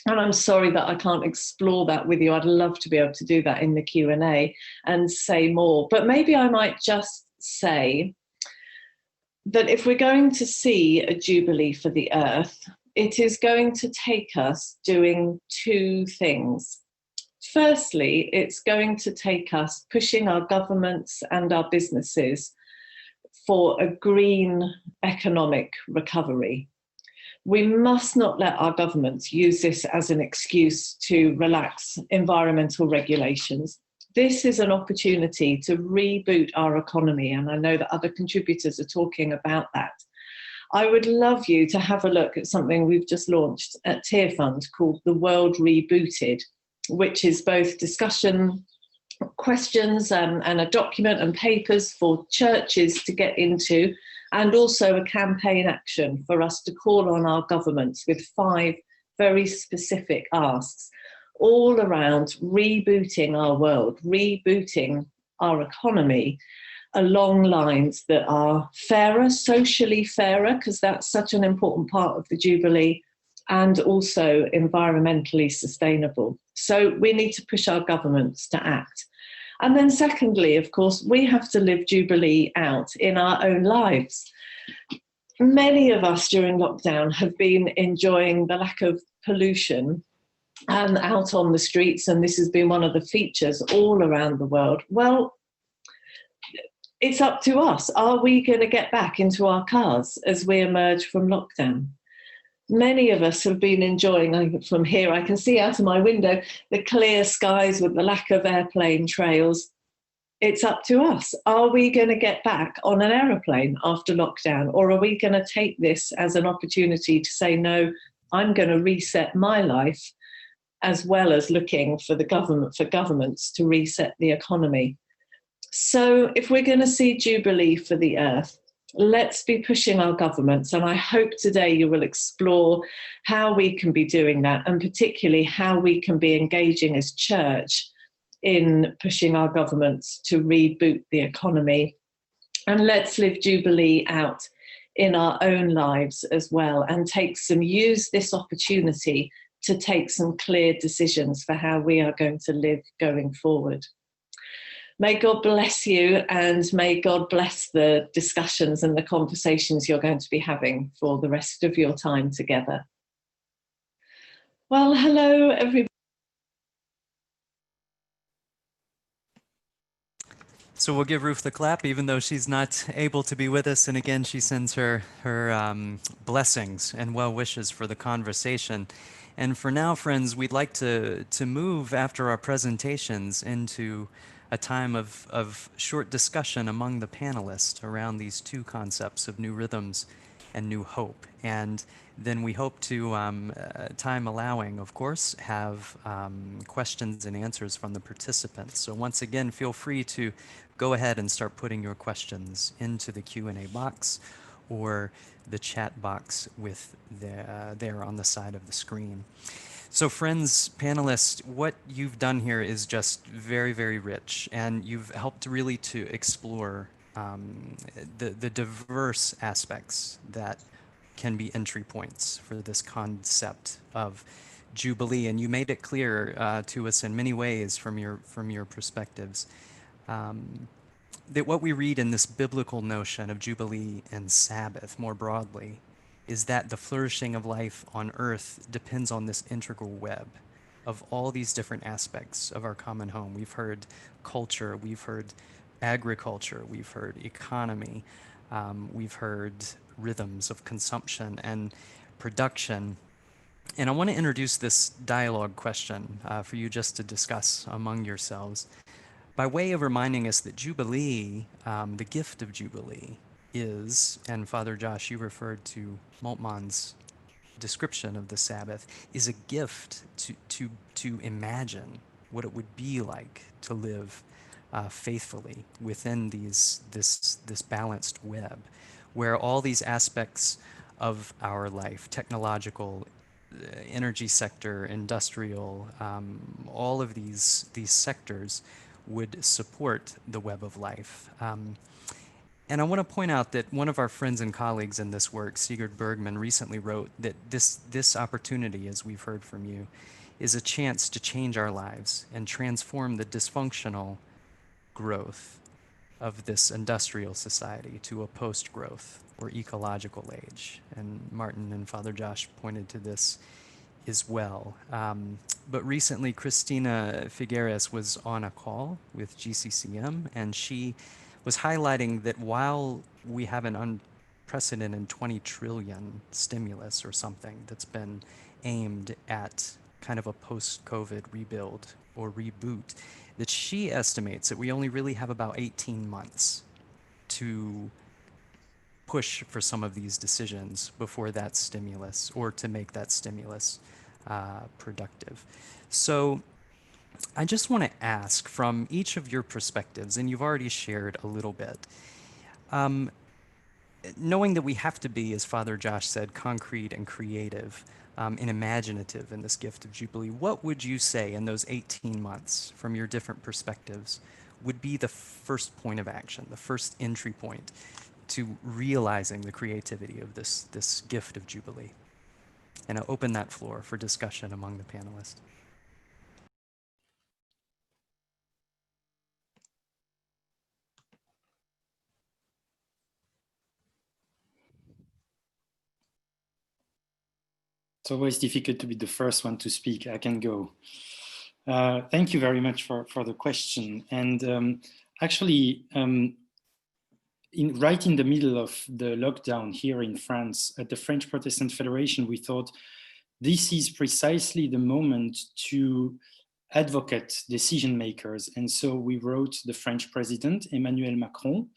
And I'm sorry that I can't explore that with you. I'd love to be able to do that in the Q&A and say more. But maybe I might just say that if we're going to see a Jubilee for the Earth, it is going to take us doing two things. Firstly, it's going to take us pushing our governments and our businesses for a green economic recovery. We must not let our governments use this as an excuse to relax environmental regulations. This is an opportunity to reboot our economy, and I know that other contributors are talking about that. I would love you to have a look at something we've just launched at Tier Fund called The World Rebooted, which is both discussion questions and a document and papers for churches to get into, and also a campaign action for us to call on our governments with 5 very specific asks, all around rebooting our world, rebooting our economy along lines that are fairer, socially fairer, because that's such an important part of the Jubilee, and also environmentally sustainable. So we need to push our governments to act. And then secondly, of course, we have to live Jubilee out in our own lives. Many of us during lockdown have been enjoying the lack of pollution and out on the streets, and this has been one of the features all around the world. Well, it's up to us. Are we going to get back into our cars as we emerge from lockdown? Many of us have been enjoying, from here I can see out of my window, the clear skies with the lack of airplane trails. It's up to us. Are we going to get back on an aeroplane after lockdown? Or are we going to take this as an opportunity to say, no, I'm going to reset my life, as well as looking for governments to reset the economy? So if we're going to see Jubilee for the Earth, let's be pushing our governments. And I hope today you will explore how we can be doing that, and particularly how we can be engaging as church in pushing our governments to reboot the economy. And let's live Jubilee out in our own lives as well, and use this opportunity to take some clear decisions for how we are going to live going forward. May God bless you, and may God bless the discussions and the conversations you're going to be having for the rest of your time together. Well, hello, everybody. So we'll give Ruth the clap, even though she's not able to be with us. And again, she sends her blessings and well wishes for the conversation. And for now, friends, we'd like to move after our presentations into a time of short discussion among the panelists around these two concepts of new rhythms and new hope. And then we hope to, time allowing, of course, have questions and answers from the participants. So once again, feel free to go ahead and start putting your questions into the Q&A box or the chat box with there on the side of the screen. So friends, panelists, what you've done here is just very, very rich, and you've helped really to explore the diverse aspects that can be entry points for this concept of Jubilee, and you made it clear to us in many ways from your perspectives that what we read in this biblical notion of Jubilee and Sabbath more broadly is that the flourishing of life on earth depends on this integral web of all these different aspects of our common home. We've heard culture, we've heard agriculture, we've heard economy, we've heard rhythms of consumption and production. And I want to introduce this dialogue question for you just to discuss among yourselves by way of reminding us that Jubilee, the gift of Jubilee, is, and Father Josh, you referred to Moltmann's description of the Sabbath, is a gift to imagine what it would be like to live faithfully within this balanced web, where all these aspects of our life, technological, energy sector, industrial, all of these sectors would support the web of life. And I want to point out that one of our friends and colleagues in this work, Sigurd Bergman, recently wrote that this opportunity, as we've heard from you, is a chance to change our lives and transform the dysfunctional growth of this industrial society to a post-growth or ecological age. And Martin and Father Josh pointed to this as well. But recently, Cristina Figueres was on a call with GCCM, and she was highlighting that while we have an unprecedented 20 trillion stimulus or something that's been aimed at kind of a post-COVID rebuild or reboot, that she estimates that we only really have about 18 months to push for some of these decisions before that stimulus, or to make that stimulus productive. So I just want to ask, from each of your perspectives, and you've already shared a little bit, knowing that we have to be, as Father Josh said, concrete and creative and imaginative in this gift of Jubilee, what would you say in those 18 months, from your different perspectives, would be the first point of action, the first entry point to realizing the creativity of this gift of Jubilee? And I'll open that floor for discussion among the panelists. It's always difficult to be the first one to speak. I can go. Thank you very much for the question. And actually, right in the middle of the lockdown here in France, at the French Protestant Federation, we thought this is precisely the moment to advocate decision makers. And so we wrote the French president, Emmanuel Macron,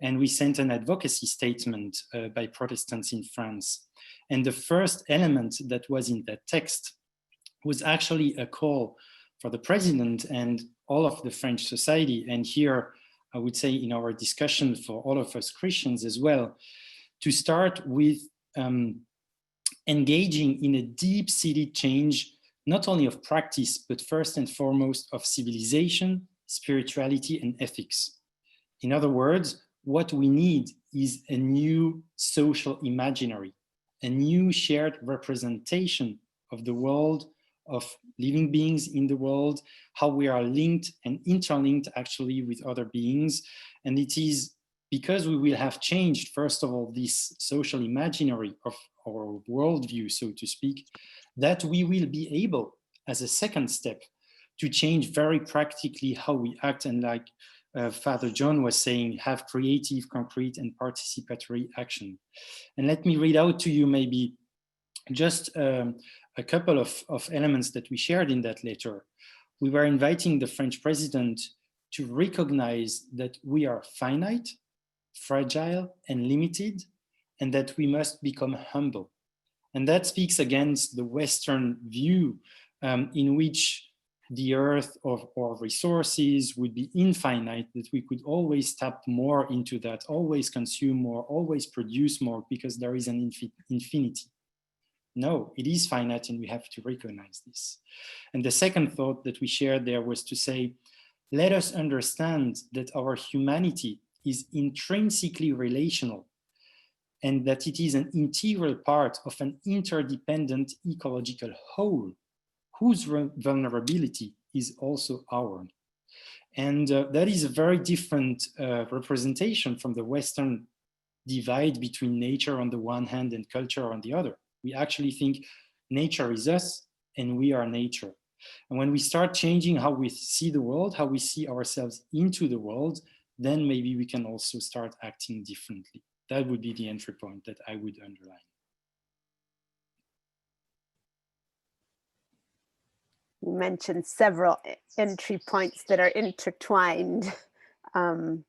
and we sent an advocacy statement by Protestants in France. And the first element that was in that text was actually a call for the president and all of the French society, and here I would say in our discussion for all of us Christians as well, to start with engaging in a deep-seated change, not only of practice, but first and foremost of civilization, spirituality, and ethics. In other words, what we need is a new social imaginary, a new shared representation of the world, of living beings in the world, how we are linked and interlinked actually with other beings. And it is because we will have changed, first of all, this social imaginary of our worldview, so to speak, that we will be able, as a second step, to change very practically how we act, and like Father John was saying, have creative, concrete, and participatory action. And let me read out to you maybe just a couple of elements that we shared in that letter. We were inviting the French president to recognize that we are finite, fragile, and limited, and that we must become humble. And that speaks against the Western view in which the earth of our resources would be infinite, that we could always tap more into that, always consume more, always produce more, because there is an infinity. No, it is finite, and we have to recognize this. And the second thought that we shared there was to say, let us understand that our humanity is intrinsically relational, and that it is an integral part of an interdependent ecological whole, whose vulnerability is also our. And that is a very different representation from the Western divide between nature on the one hand and culture on the other. We actually think nature is us and we are nature. And when we start changing how we see the world, how we see ourselves into the world, then maybe we can also start acting differently. That would be the entry point that I would underline. You mentioned several entry points that are intertwined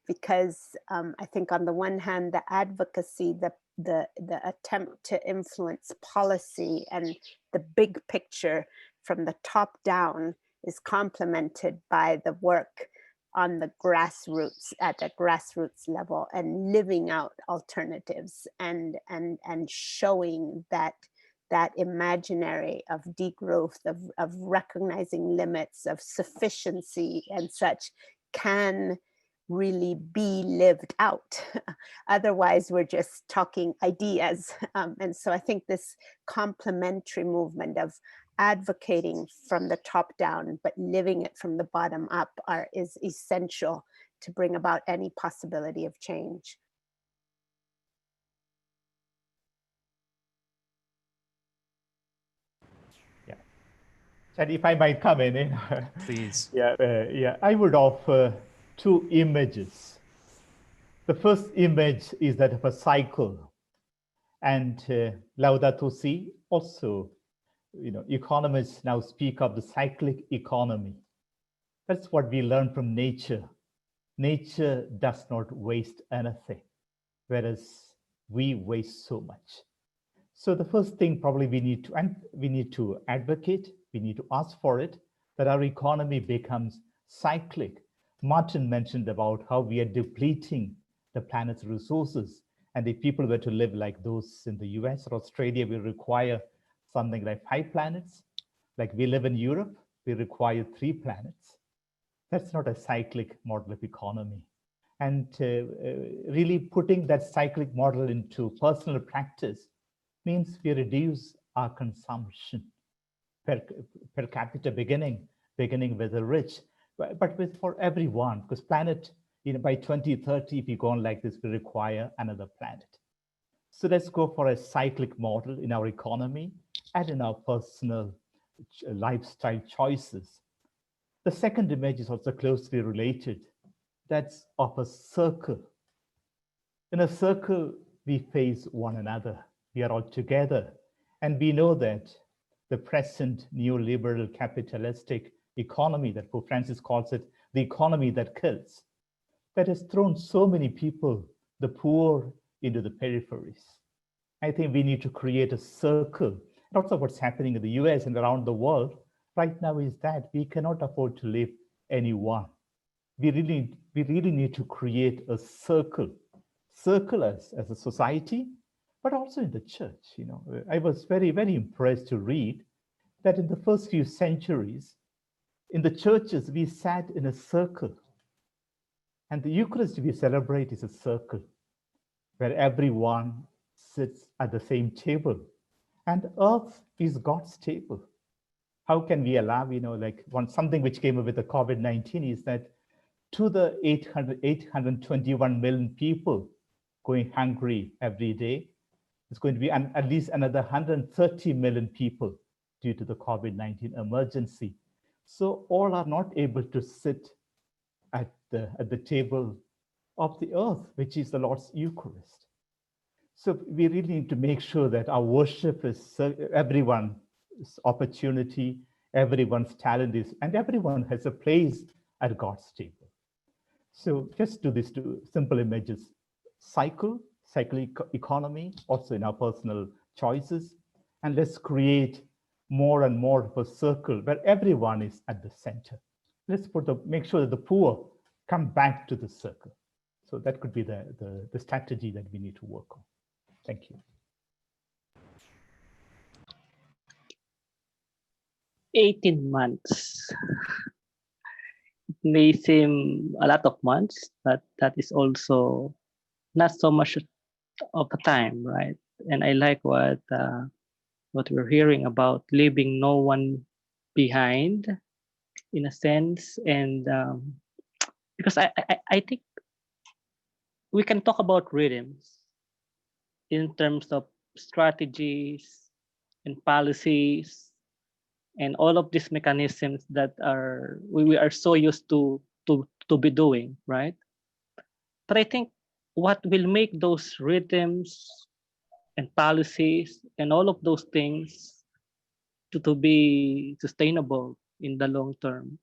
because I think on the one hand, the advocacy, the attempt to influence policy and the big picture from the top down is complemented by the work on the grassroots, at the grassroots level, and living out alternatives and showing that imaginary of degrowth, of recognizing limits, of sufficiency and such can really be lived out. Otherwise, we're just talking ideas. And so I think this complementary movement of advocating from the top down, but living it from the bottom up is essential to bring about any possibility of change. Yeah. And if I might come in. Please. Yeah, I would offer two images. The first image is that of a cycle. And Laudato Si also, economists now speak of the cyclic economy. That's what we learn from nature. Nature does not waste anything, whereas we waste so much. So the first thing probably we need to advocate, we need to ask for it, that our economy becomes cyclic. Martin mentioned about how we are depleting the planet's resources. And if people were to live like those in the US or Australia, we require something like 5 planets. Like we live in Europe, we require 3 planets. That's not a cyclic model of economy. And really putting that cyclic model into personal practice means we reduce our consumption per capita, beginning with the rich, but for everyone, because planet, by 2030, if we go on like this, we require another planet. So let's go for a cyclic model in our economy and in our personal lifestyle choices. The second image is also closely related. That's of a circle. In a circle, we face one another. We are all together. And we know that the present neoliberal capitalistic economy that Pope Francis calls it, the economy that kills, that has thrown so many people, the poor, into the peripheries. I think we need to create a circle. And also what's happening in the US and around the world right now is that we cannot afford to leave anyone. We really need to create a circle as a society, but also in the church. I was very, very impressed to read that in the first few centuries, in the churches, we sat in a circle. And the Eucharist we celebrate is a circle where everyone sits at the same table. And earth is God's table. How can we allow, something which came up with the COVID-19 is that to the 821 million people going hungry every day, it's going to be at least another 130 million people due to the COVID-19 emergency. So all are not able to sit at the table of the earth, which is the Lord's Eucharist. So we really need to make sure that our worship is everyone's opportunity, everyone's talent is, and everyone has a place at God's table. So just do these two simple images: cyclic economy, also in our personal choices, and let's create more and more of a circle where everyone is at the center. Let's make sure that the poor come back to the circle. So that could be the strategy that we need to work on. Thank you. 18 months. It may seem a lot of months, but that is also not so much of a time, right? And I like what we're hearing about leaving no one behind, in a sense, and because I think we can talk about rhythms in terms of strategies and policies and all of these mechanisms that we are so used to be doing, right? But I think what will make those rhythms and policies and all of those things to be sustainable in the long term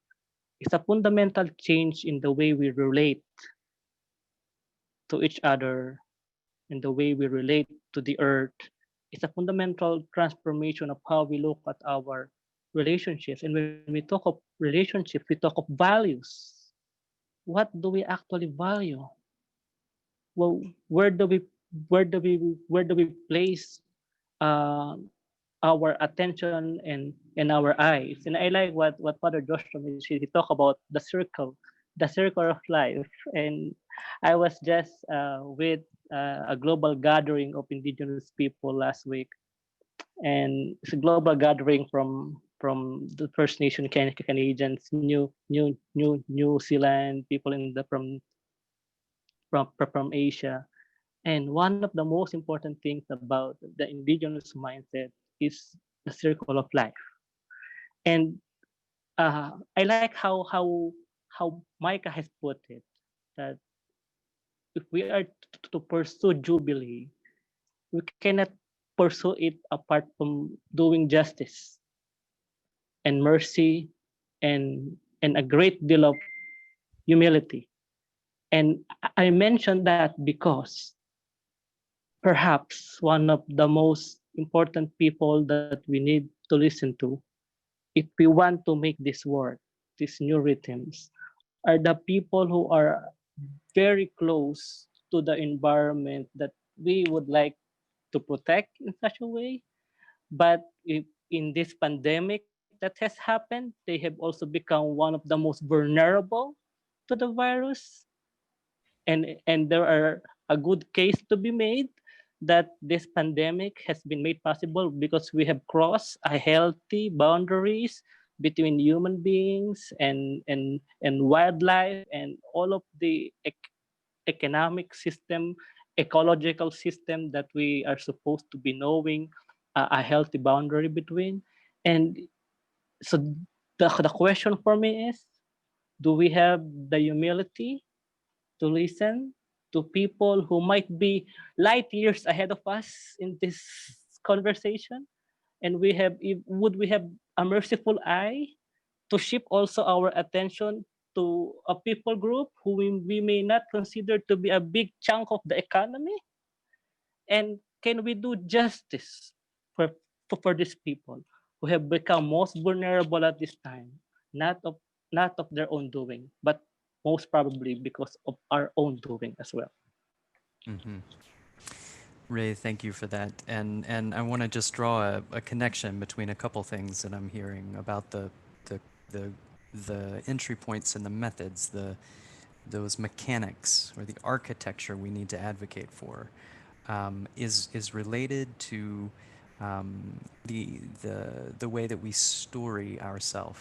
is a fundamental change in the way we relate to each other, in the way we relate to the earth. It's a fundamental transformation of how we look at our relationships. And when we talk of relationships, we talk of values. what do we actually value? Well, where do we place uh, our attention and our eyes? And I like what Father Joshua mentioned. He talked about the circle of life. And I was just with a global gathering of indigenous people last week, and it's a global gathering from the First Nation Canadians, New Zealand people in the from Asia. And one of the most important things about the indigenous mindset is the circle of life. And I like how Micah has put it, that if we are to pursue Jubilee, we cannot pursue it apart from doing justice and mercy and a great deal of humility. And I mentioned that because perhaps one of the most important people that we need to listen to if we want to make this work, these new rhythms, are the people who are very close to the environment that we would like to protect in such a way. But if in this pandemic that has happened, they have also become one of the most vulnerable to the virus. And there are a good case to be made that this pandemic has been made possible because we have crossed a healthy boundaries between human beings and wildlife and all of the economic system, ecological system that we are supposed to be knowing a healthy boundary between. And so the question for me is, do we have the humility to listen to people who might be light years ahead of us in this conversation? And would we have a merciful eye to shift also our attention to a people group who we may not consider to be a big chunk of the economy? And can we do justice for, for these people who have become most vulnerable at this time, not of not of their own doing, but most probably because of our own doing as well? Hmm. Ray, thank you for that. And I want to just draw a connection between a couple things that I'm hearing about the the the entry points and the methods, those mechanics or the architecture we need to advocate for, is related to the way that we story ourselves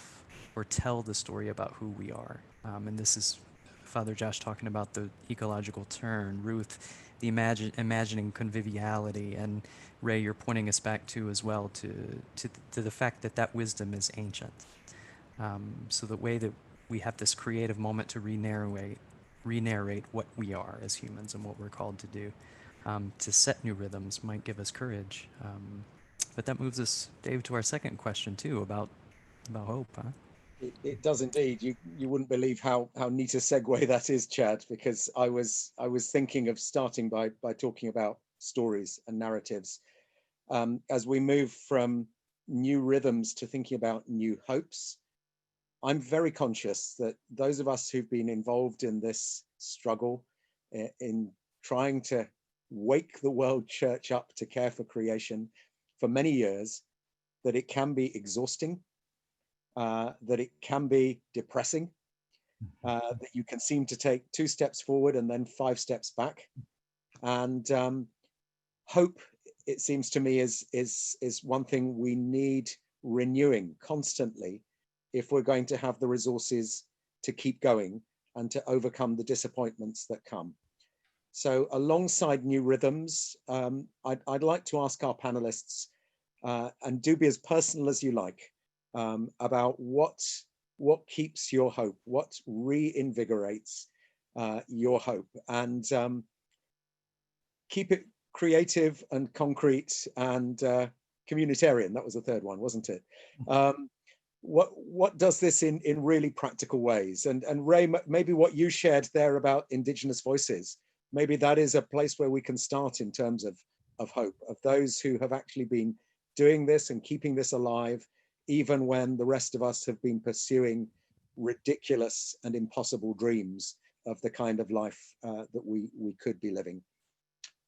or tell the story about who we are. And this is Father Josh talking about the ecological turn, Ruth, the imagining conviviality, and Ray, you're pointing us back to as well to the fact that that wisdom is ancient. So the way that we have this creative moment to re-narrate what we are as humans and what we're called to do, to set new rhythms might give us courage. But that moves us, Dave, to our second question too about hope, huh? It does indeed. You wouldn't believe how neat a segue that is, Chad, because I was thinking of starting by talking about stories and narratives. As we move from new rhythms to thinking about new hopes, I'm very conscious that those of us who've been involved in this struggle in trying to wake the world church up to care for creation for many years, that it can be exhausting, that it can be depressing, that you can seem to take 2 steps forward and then 5 steps back. And hope, it seems to me, is one thing we need renewing constantly if we're going to have the resources to keep going and to overcome the disappointments that come. So alongside new rhythms, I'd like to ask our panelists, and do be as personal as you like, about what keeps your hope, what reinvigorates your hope, and keep it creative and concrete and communitarian. That was the third one, wasn't it? What does this in really practical ways? And Ray, maybe what you shared there about Indigenous voices, maybe that is a place where we can start in terms of hope, of those who have actually been doing this and keeping this alive, even when the rest of us have been pursuing ridiculous and impossible dreams of the kind of life that we could be living.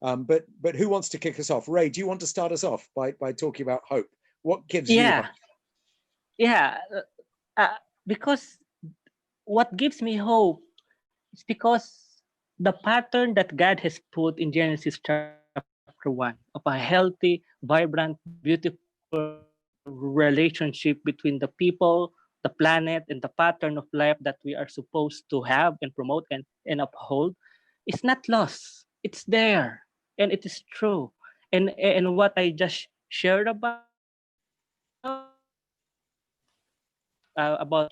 But who wants to kick us off? Ray, do you want to start us off by talking about hope? What gives you hope? Yeah, because what gives me hope is because the pattern that God has put in Genesis chapter 1 of a healthy, vibrant, beautiful relationship between the people, the planet, and the pattern of life that we are supposed to have and promote and uphold is not lost. It's there, and it is true. And what I just shared about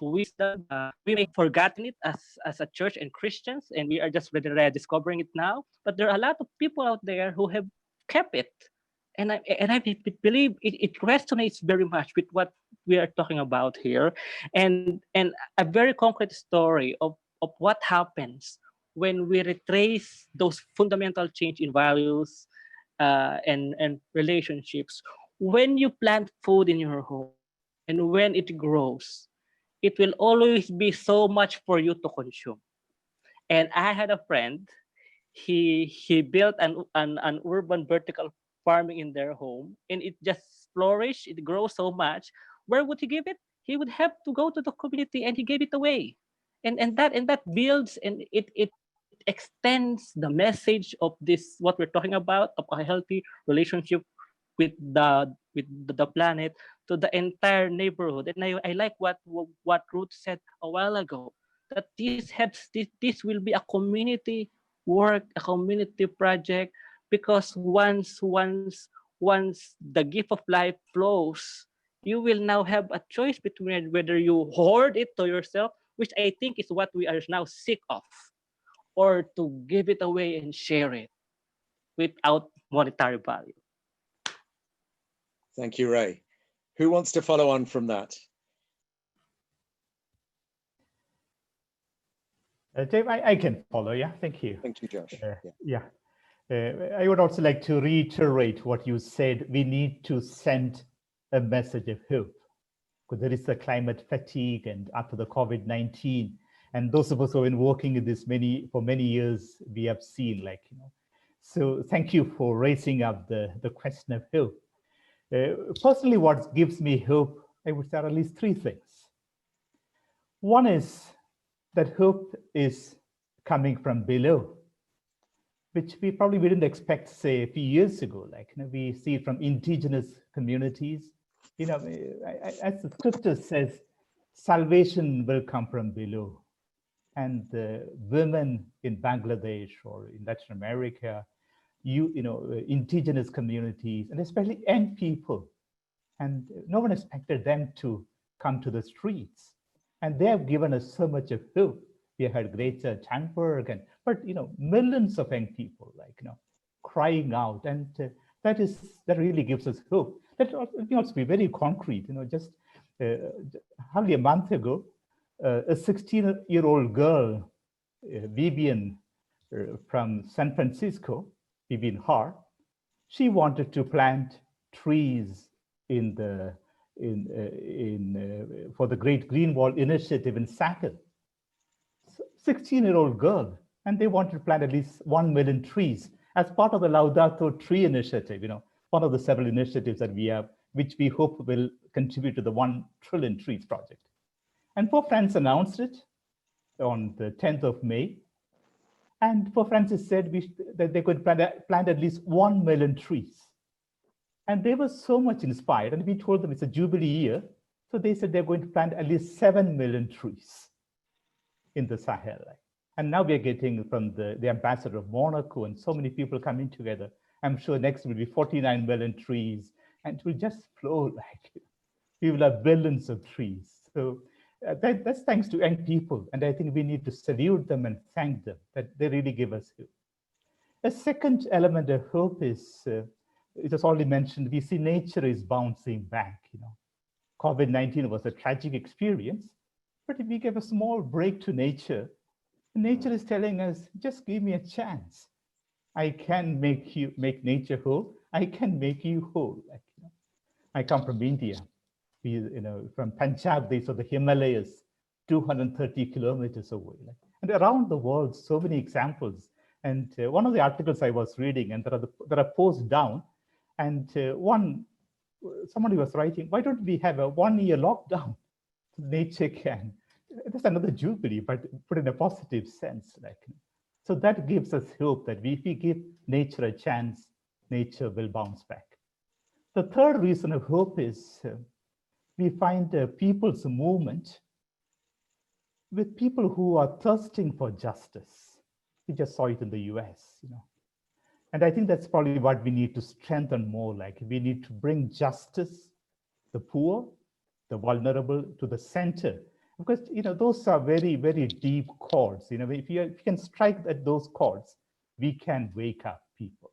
wisdom, we may have forgotten it as a church and Christians, and we are just rediscovering it now. But there are a lot of people out there who have kept it, and I believe it resonates very much with what we are talking about here, and a very concrete story of what happens when we retrace those fundamental change in values and relationships. When you plant food in your home and when it grows, it will always be so much for you to consume. And I had a friend, he built an urban vertical farming in their home, and it just flourished, it grows so much. Where would he give it? He would have to go to the community, and he gave it away. And that builds, and it extends the message of this, what we're talking about, of a healthy relationship with the planet, to the entire neighborhood. And I like what Ruth said a while ago, that this will be a community work, a community project, because once the gift of life flows, you will now have a choice between whether you hoard it to yourself, which I think is what we are now sick of, or to give it away and share it without monetary value. Thank you, Ray. Who wants to follow on from that? Dave, I can follow. Yeah, thank you. Thank you, Josh. I would also like to reiterate what you said. We need to send a message of hope, because there is a climate fatigue, and after the COVID-19, and those of us who have been working in this for many years, we have seen, so thank you for raising up the question of hope. Personally, what gives me hope, I would say, are at least three things. One is that hope is coming from below, which we didn't expect, say, a few years ago. We see it from indigenous communities. As the scripture says, salvation will come from below. And the women in Bangladesh or in Latin America, indigenous communities, and especially young people, and no one expected them to come to the streets. And they have given us so much of hope. We had Greta Thunberg, but millions of young people, crying out, and that really gives us hope. Let me also be very concrete. Just hardly a month ago, a 16-year-old girl, Vivian, from San Francisco, Vivian Hart, she wanted to plant trees for the Great Green Wall Initiative in Sackett. 16-year-old girl, and they wanted to plant at least 1 million trees as part of the Laudato tree initiative, one of the several initiatives that we have, which we hope will contribute to the 1 trillion trees project. And Pope Francis announced it on the 10th of May. And Pope Francis said that they could plant at least 1 million trees. And they were so much inspired. And we told them it's a Jubilee year. So they said they're going to plant at least 7 million trees in the Sahel. And now we're getting from the ambassador of Monaco and so many people coming together. I'm sure next will be 49 million trees, and it will just flow we will have billions of trees. So that's thanks to young people. And I think we need to salute them and thank them, that they really give us hope. A second element of hope is, it was already mentioned, we see nature is bouncing back. COVID-19 was a tragic experience, but if we give a small break to nature, nature is telling us, just give me a chance. I can make nature whole. I can make you whole. I come from India. From Punjab, these are the Himalayas. 230 kilometers away. And around the world, so many examples. And one of the articles I was reading, and there are posts down, and somebody was writing, why don't we have a 1-year lockdown? Nature can. That's another Jubilee, but put in a positive sense. So that gives us hope that if we give nature a chance, nature will bounce back. The third reason of hope is we find people's movement with people who are thirsting for justice. We just saw it in the US, And I think that's probably what we need to strengthen more. We need to bring justice, the poor, the vulnerable to the center. Because those are very, very deep chords. If you can strike at those chords, we can wake up people.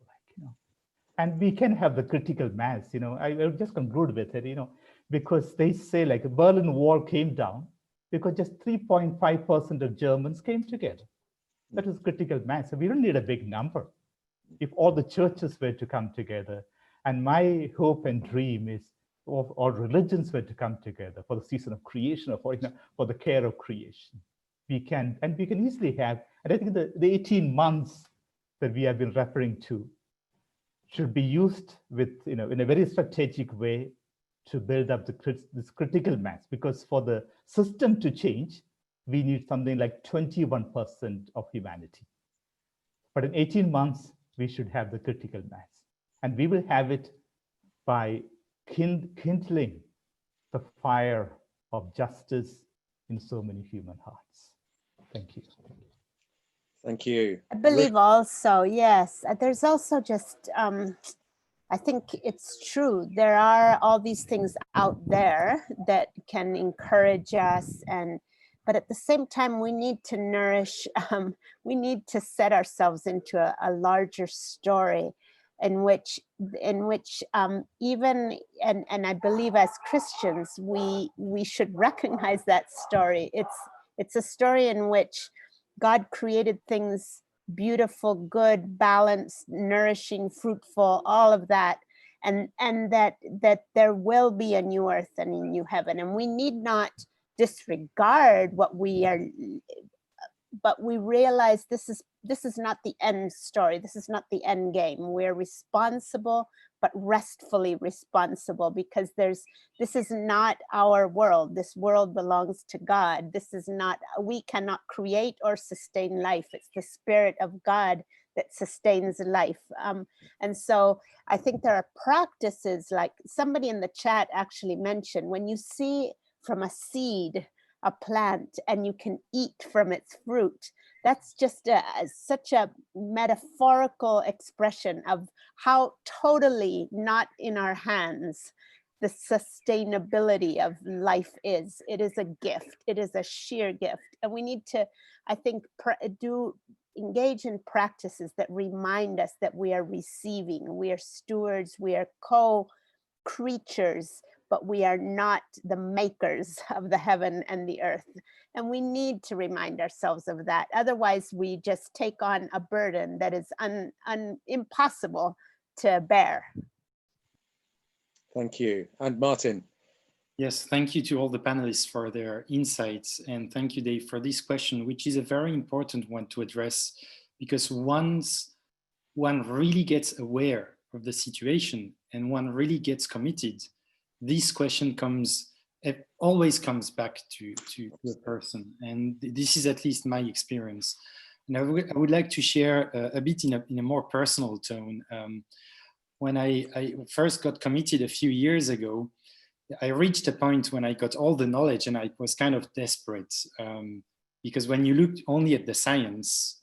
And we can have the critical mass. I'll just conclude with it. Because they say Berlin Wall came down because just 3.5% of Germans came together. That is critical mass. So we don't need a big number. If all the churches were to come together, and my hope and dream is of all religions were to come together for the season of creation, or for the care of creation, we can easily have. And I think the 18 months that we have been referring to should be used with in a very strategic way to build up this critical mass. Because for the system to change, we need something like 21% of humanity. But in 18 months, we should have the critical mass. And we will have it by kindling the fire of justice in so many human hearts. Thank you. Thank you. I believe also, yes, there's also just, I think it's true. There are all these things out there that can encourage us, but at the same time, we need to nourish, we need to set ourselves into a larger story in which even, and I believe as Christians, we should recognize that story. It's a story in which God created things beautiful, good, balanced, nourishing, fruitful, all of that. And that there will be a new earth and a new heaven. And we need not disregard what we are, but we realize this is not the end story. This is not the end game. We're responsible, but restfully responsible, because this is not our world. This world belongs to God. We cannot create or sustain life. It's the Spirit of God that sustains life. And so I think there are practices, like somebody in the chat actually mentioned, when you see from a seed a plant and you can eat from its fruit, that's just such a metaphorical expression of how totally not in our hands the sustainability of life is. It is a gift. It is a sheer gift. And we need to, I think, engage in practices that remind us that we are receiving, we are stewards, we are co-creatures, but we are not the makers of the heaven and the earth. And we need to remind ourselves of that. Otherwise, we just take on a burden that is impossible to bear. Thank you. And Martin. Yes, thank you to all the panelists for their insights. And thank you, Dave, for this question, which is a very important one to address, because once one really gets aware of the situation and one really gets committed, this question always comes back to a person. And this is at least my experience. And I would like to share a bit in a more personal tone. When I first got committed a few years ago, I reached a point when I got all the knowledge and I was kind of desperate, because when you look only at the science,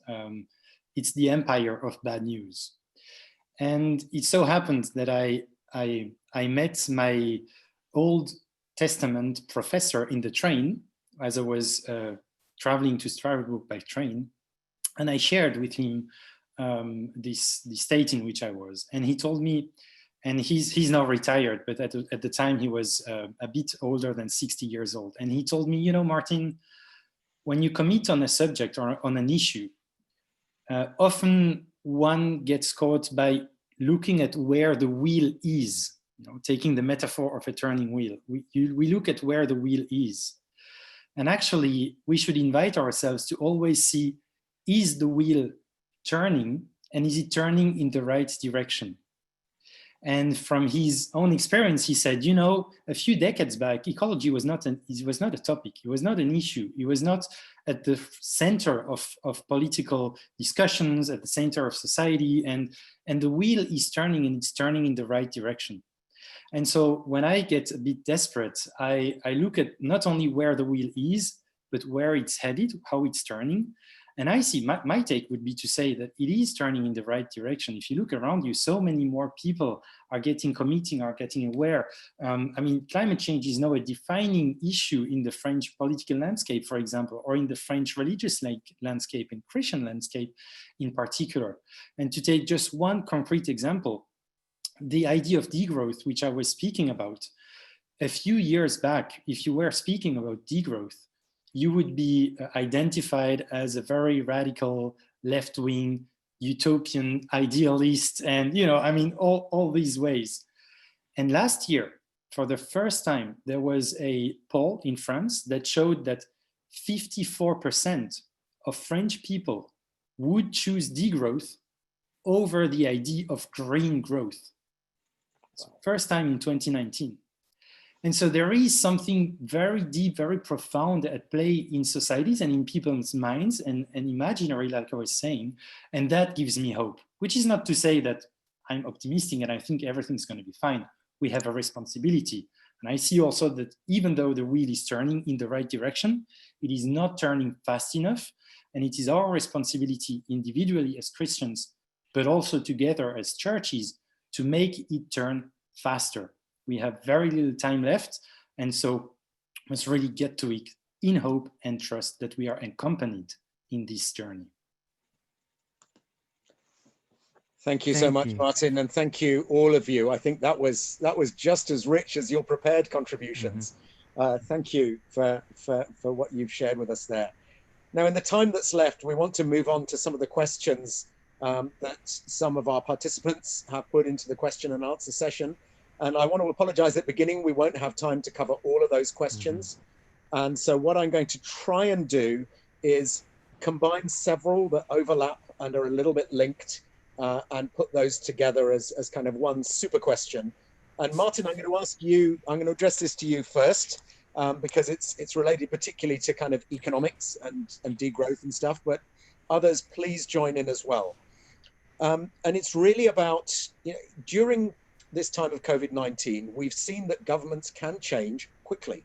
it's the empire of bad news. And it so happened that I met my Old Testament professor in the train as I was traveling to Strasbourg by train. And I shared with him the state in which I was. And he told me, and he's now retired, but at the time he was a bit older than 60 years old. And he told me, you know, Martin, when you commit on a subject or on an issue, often one gets caught by looking at where the wheel is, you know, taking the metaphor of a turning wheel. We look at where the wheel is. And actually, we should invite ourselves to always see, is the wheel turning, and is it turning in the right direction? And from his own experience, he said, you know, a few decades back, ecology was not a topic. It was not an issue. It was not at the center of political discussions, at the center of society. And the wheel is turning, and it's turning in the right direction. And so when I get a bit desperate, I look at not only where the wheel is, but where it's headed, how it's turning. And I see, my take would be to say that it is turning in the right direction. If you look around you, so many more people are getting committing, are getting aware. I mean, climate change is now a defining issue in the French political landscape, for example, or in the French religious landscape and Christian landscape in particular. And to take just one concrete example, the idea of degrowth, which I was speaking about, a few years back, if you were speaking about degrowth, you would be identified as a very radical, left-wing, utopian idealist, and, you know, I mean, all these ways. And last year, for the first time, there was a poll in France that showed that 54% of French people would choose degrowth over the idea of green growth. First time in 2019. And so there is something very deep, very profound at play in societies and in people's minds and imaginary, like I was saying, and that gives me hope, which is not to say that I'm optimistic and I think everything's going to be fine. We have a responsibility. And I see also that even though the wheel is turning in the right direction, it is not turning fast enough. And it is our responsibility individually as Christians, but also together as churches, to make it turn faster. We have very little time left, and so let's really get to it in hope and trust that we are accompanied in this journey. Thank you so much, Martin, and thank you all of you. I think that was just as rich as your prepared contributions. Thank you for what you've shared with us there. Now, in the time that's left, we want to move on to some of the questions that some of our participants have put into the question and answer session. And I want to apologize at the beginning, we won't have time to cover all of those questions. And so what I'm going to try and do is combine several that overlap and are a little bit linked and put those together as kind of one super question. And Martin, I'm going to ask you, I'm going to address this to you first, because it's related particularly to kind of economics and degrowth and stuff, but others, please join in as well. And it's really about, you know, during this time of COVID-19, we've seen that governments can change quickly.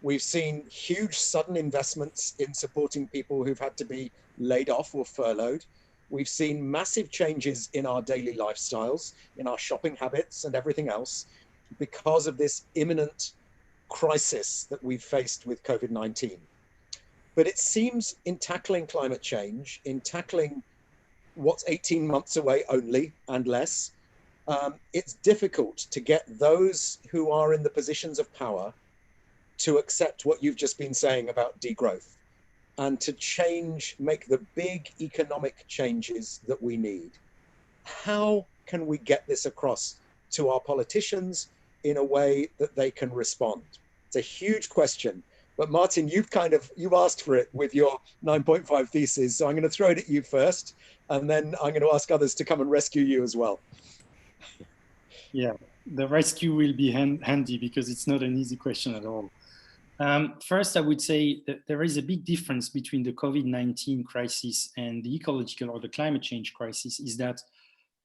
We've seen huge sudden investments in supporting people who've had to be laid off or furloughed. We've seen massive changes in our daily lifestyles, in our shopping habits and everything else because of this imminent crisis that we've faced with COVID-19. But it seems in tackling climate change, in tackling what's 18 months away only and less, it's difficult to get those who are in the positions of power to accept what you've just been saying about degrowth and to change, make the big economic changes that we need. How can we get this across to our politicians in a way that they can respond? It's a huge question, but Martin, you've asked for it with your 9.5 thesis. So I'm going to throw it at you first, and then I'm going to ask others to come and rescue you as well. Yeah, the rescue will be handy because it's not an easy question at all. First, I would say that there is a big difference between the COVID-19 crisis and the ecological or the climate change crisis, is that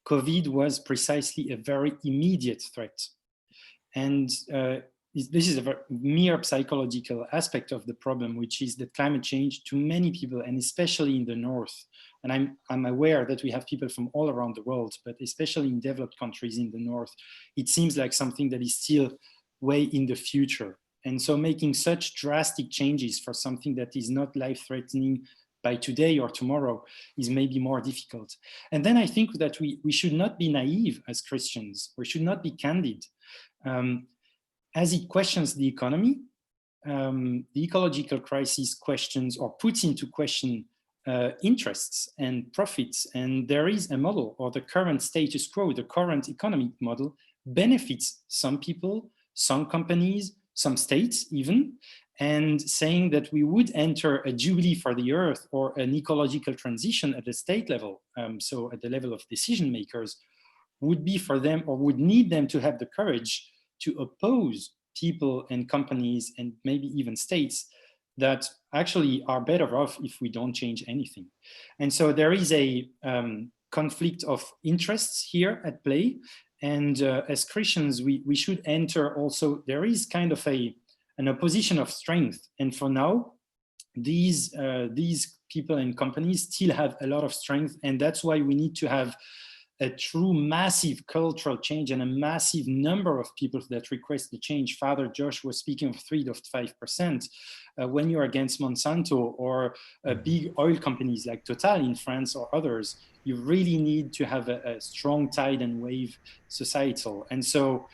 COVID was precisely a very immediate threat. And this is a mere psychological aspect of the problem, which is that climate change to many people, and especially in the north, and I'm aware that we have people from all around the world, but especially in developed countries in the north, it seems like something that is still way in the future. And so making such drastic changes for something that is not life-threatening by today or tomorrow is maybe more difficult. And then I think that we should not be naive as Christians. We should not be candid. As it questions the economy, the ecological crisis questions or puts into question interests and profits. And there is a model, or the current status quo, the current economic model benefits some people, some companies, some states even, and saying that we would enter a jubilee for the earth or an ecological transition at the state level, so at the level of decision makers, would be for them, or would need them to have the courage to oppose people and companies and maybe even states that actually are better off if we don't change anything. And so there is a conflict of interests here at play. And as Christians, we should enter also, there is kind of an opposition of strength. And for now, these people and companies still have a lot of strength. And that's why we need to have a true massive cultural change and a massive number of people that request the change. Father Josh was speaking of 3.5%. When you're against Monsanto or big oil companies like Total in France or others, you really need to have a strong tide and wave societal. And so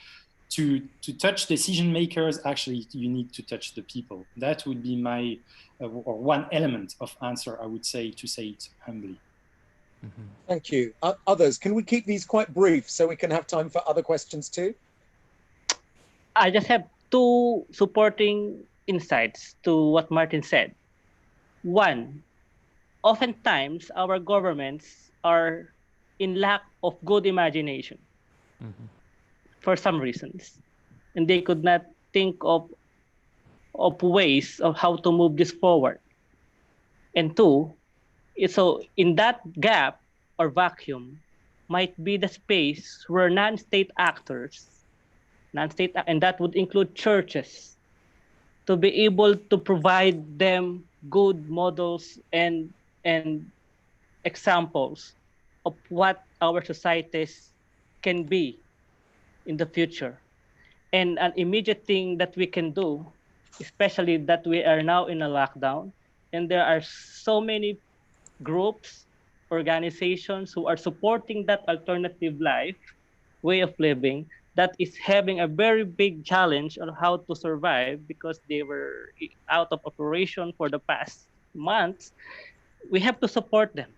to touch decision makers, actually, you need to touch the people. That would be my, or one element of answer, I would say, to say it humbly. Mm-hmm. Thank you. Others, can we keep these quite brief so we can have time for other questions too? I just have two supporting insights to what Martin said. One, oftentimes our governments are in lack of good imagination for some reasons, and they could not think of ways of how to move this forward. And two, so in that gap or vacuum might be the space where non-state actors, and that would include churches, to be able to provide them good models and examples of what our societies can be in the future. And an immediate thing that we can do, especially that we are now in a lockdown, and there are so many groups, organizations who are supporting that alternative life, way of living, that is having a very big challenge on how to survive because they were out of operation for the past months. We have to support them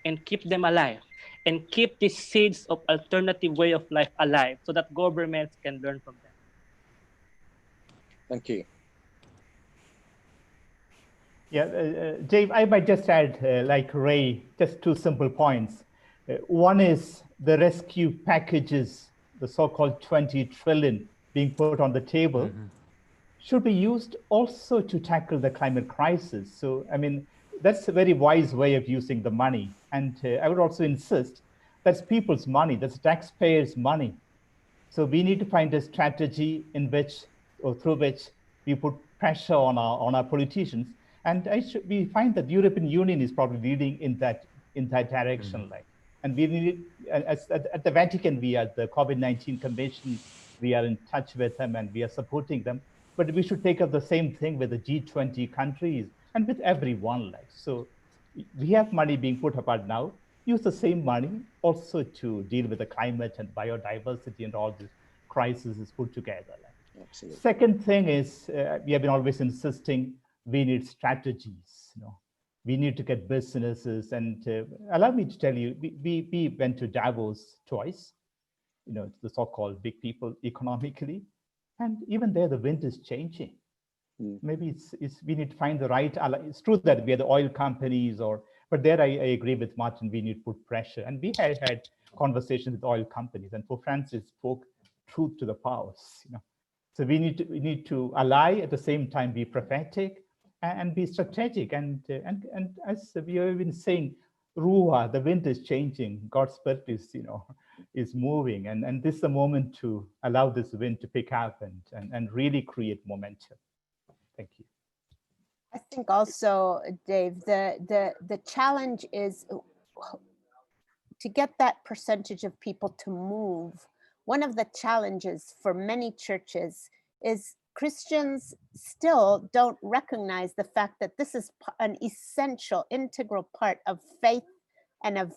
and keep them alive and keep these seeds of alternative way of life alive so that governments can learn from them. Thank you. Yeah, Dave, I might just add, like Ray, just two simple points. One is the rescue packages, the so-called 20 trillion being put on the table, should be used also to tackle the climate crisis. So, I mean, that's a very wise way of using the money. And I would also insist that's people's money, that's taxpayers' money. So we need to find a strategy in which, or through which, we put pressure on our politicians. And we find that the European Union is probably leading in that direction. Like, and we need, at the Vatican, we are the COVID-19 Convention, we are in touch with them and we are supporting them. But we should take up the same thing with the G20 countries and with everyone. Like, so we have money being put apart now. Use the same money also to deal with the climate and biodiversity and all these crises put together. Like. Absolutely. Second thing is, we have been always insisting we need strategies. You know, we need to get businesses. And allow me to tell you, we went to Davos twice. You know, the so-called big people economically, and even there the wind is changing. Maybe we need to find the right. It's true that we are the oil companies, but there I agree with Martin. We need to put pressure, and we had conversations with oil companies, and Pope Francis spoke truth to the powers. You know, so we need to ally at the same time, be prophetic and be strategic, and as we have been saying, Ruah, the wind is changing. God's spirit is moving, and this is the moment to allow this wind to pick up and really create momentum. Thank you. I think also, Dave, the challenge is to get that percentage of people to move. One of the challenges for many churches is Christians still don't recognize the fact that this is an essential, integral part of faith and of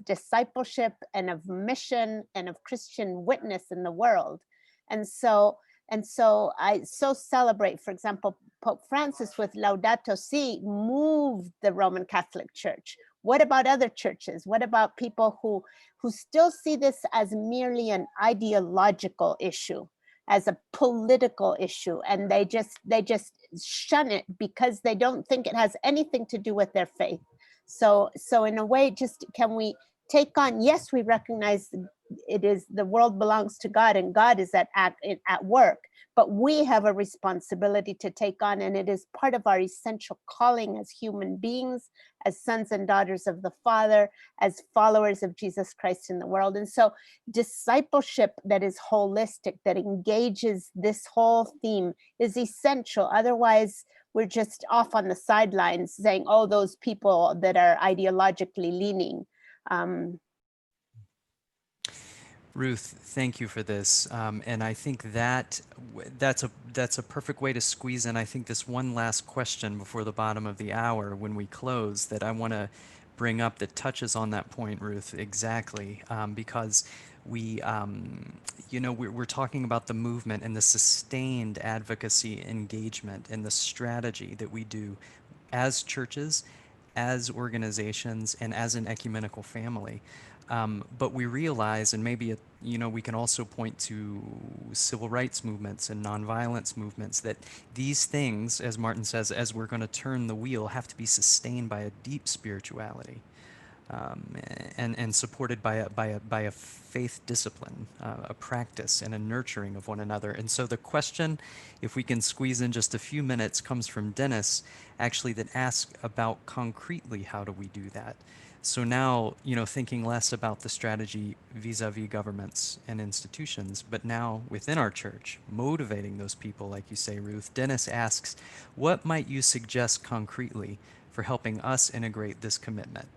discipleship and of mission and of Christian witness in the world. And so I so celebrate, for example, Pope Francis with Laudato Si moved the Roman Catholic Church. What about other churches? What about people who still see this as merely an ideological issue? as a political issue, and they just shun it because they don't think it has anything to do with their faith. So in a way, just can we take on, yes, we recognize it is, the world belongs to God and God is at work, but we have a responsibility to take on, and it is part of our essential calling as human beings, as sons and daughters of the Father, as followers of Jesus Christ in the world. And so discipleship that is holistic, that engages this whole theme, is essential. Otherwise, we're just off on the sidelines saying, oh, those people that are ideologically leaning. Ruth, thank you for this, and I think that's a perfect way to squeeze in, I think, this one last question before the bottom of the hour when we close that I want to bring up that touches on that point, Ruth, exactly, because we're talking about the movement and the sustained advocacy engagement and the strategy that we do as churches, as organizations, and as an ecumenical family. But we realize, and maybe we can also point to civil rights movements and nonviolence movements, that these things, as Martin says, as we're going to turn the wheel, have to be sustained by a deep spirituality, and supported by a faith discipline, a practice, and a nurturing of one another. And so the question, if we can squeeze in just a few minutes, comes from Dennis, actually, that asks about concretely how do we do that. So now, thinking less about the strategy vis-a-vis governments and institutions, but now within our church, motivating those people, like you say, Ruth. Dennis asks, what might you suggest concretely for helping us integrate this commitment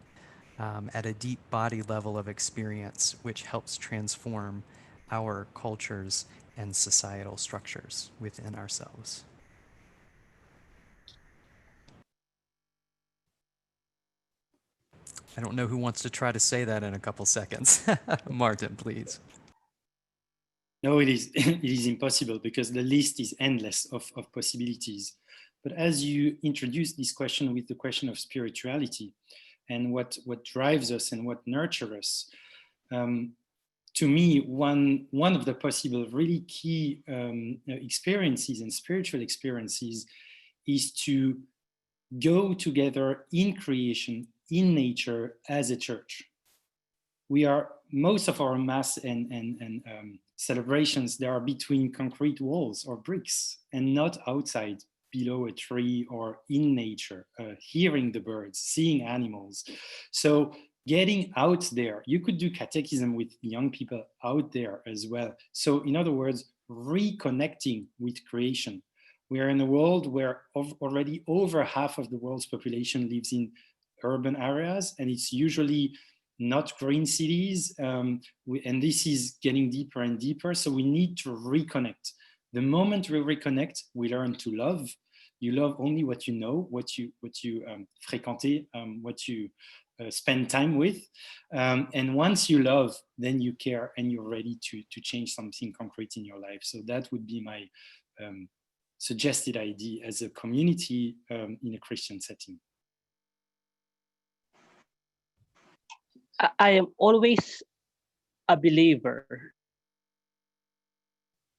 at a deep body level of experience, which helps transform our cultures and societal structures within ourselves? I don't know who wants to try to say that in a couple seconds. Martin, please. No, it is it is impossible because the list is endless of possibilities. But as you introduce this question with the question of spirituality and what drives us and what nurtures us, to me, one of the possible really key experiences and spiritual experiences is to go together in creation, in nature, as a church. Most of our mass and celebrations, they are between concrete walls or bricks and not outside below a tree or in nature, hearing the birds, seeing animals. So getting out there, you could do catechism with young people out there as well. So in other words, reconnecting with creation. We are in a world where already over half of the world's population lives in urban areas, and it's usually not green cities. And this is getting deeper and deeper. So we need to reconnect. The moment we reconnect, we learn to love. You love only what you know, what you fréquenter, what you spend time with. And once you love, then you care and you're ready to change something concrete in your life. So that would be my suggested idea as a community in a Christian setting. I am always a believer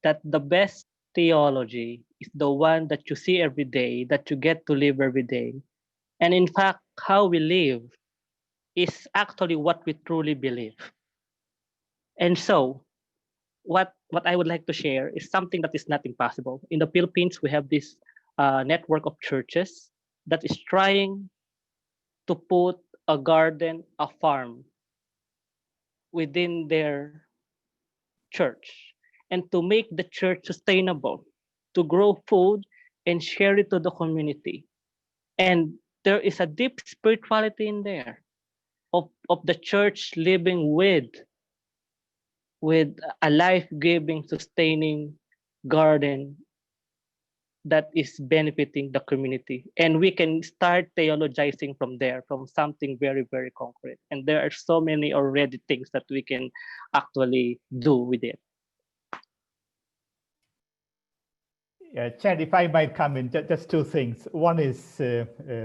that the best theology is the one that you see every day, that you get to live every day. And in fact, how we live is actually what we truly believe. And so, what I would like to share is something that is not impossible. In the Philippines, we have this network of churches that is trying to put a garden, a farm within their church, and to make the church sustainable, to grow food and share it to the community. And there is a deep spirituality in there of the church living with a life-giving, sustaining garden that is benefiting the community. And we can start theologizing from there, from something very, very concrete. And there are so many already things that we can actually do with it. Yeah, Chad, if I might come in, just two things. One is,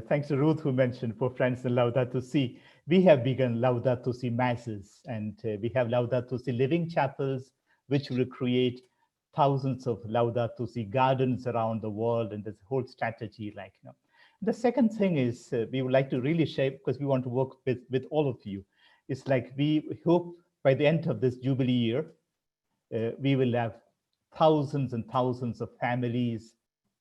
thanks to Ruth who mentioned for friends in Laudato Si, we have begun Laudato Si masses, and we have Laudato Si living chapels, which will create thousands of Laudato Si gardens around the world, and there's a whole strategy like, The second thing is we would like to really shape, because we want to work with all of you. It's like we hope by the end of this Jubilee year, we will have thousands and thousands of families,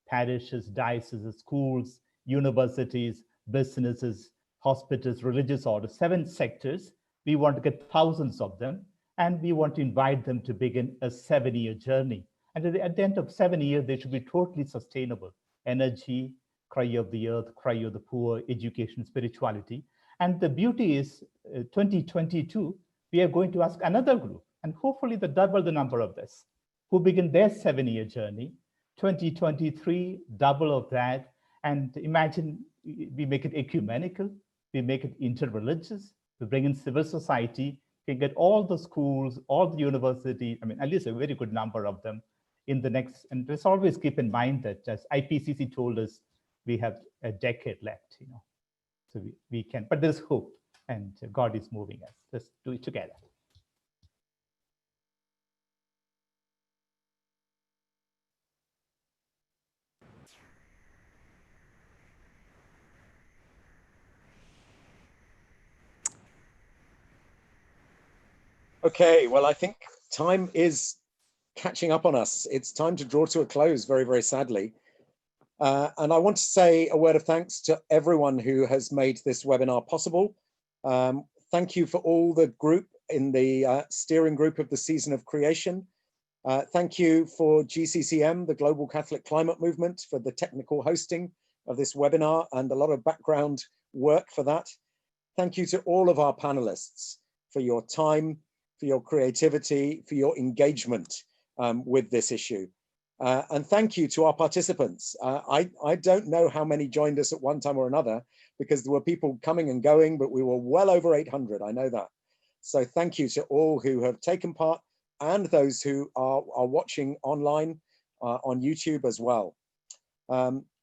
parishes, dioceses, schools, universities, businesses, hospitals, religious orders, 7 sectors. We want to get thousands of them, and we want to invite them to begin a 7-year journey. And at the end of 7 years, they should be totally sustainable. Energy, cry of the earth, cry of the poor, education, spirituality. And the beauty is 2022, we are going to ask another group, and hopefully double the number of this, who begin their 7-year journey. 2023, double of that. And imagine we make it ecumenical, we make it interreligious, we bring in civil society, we get all the schools, all the universities, at least a very good number of them in the next, and let's always keep in mind that as IPCC told us, we have a decade left, so we can, but there's hope and God is moving us. Let's do it together. Okay, well, I think time is catching up on us. It's time to draw to a close, very, very sadly. And I want to say a word of thanks to everyone who has made this webinar possible. Thank you for all the group in the steering group of the Season of Creation. Thank you for GCCM, the Global Catholic Climate Movement, for the technical hosting of this webinar and a lot of background work for that. Thank you to all of our panelists for your time, for your creativity, for your engagement with this issue. And thank you to our participants. I don't know how many joined us at one time or another, because there were people coming and going, but we were well over 800, I know that. So thank you to all who have taken part and those who are watching online on YouTube as well.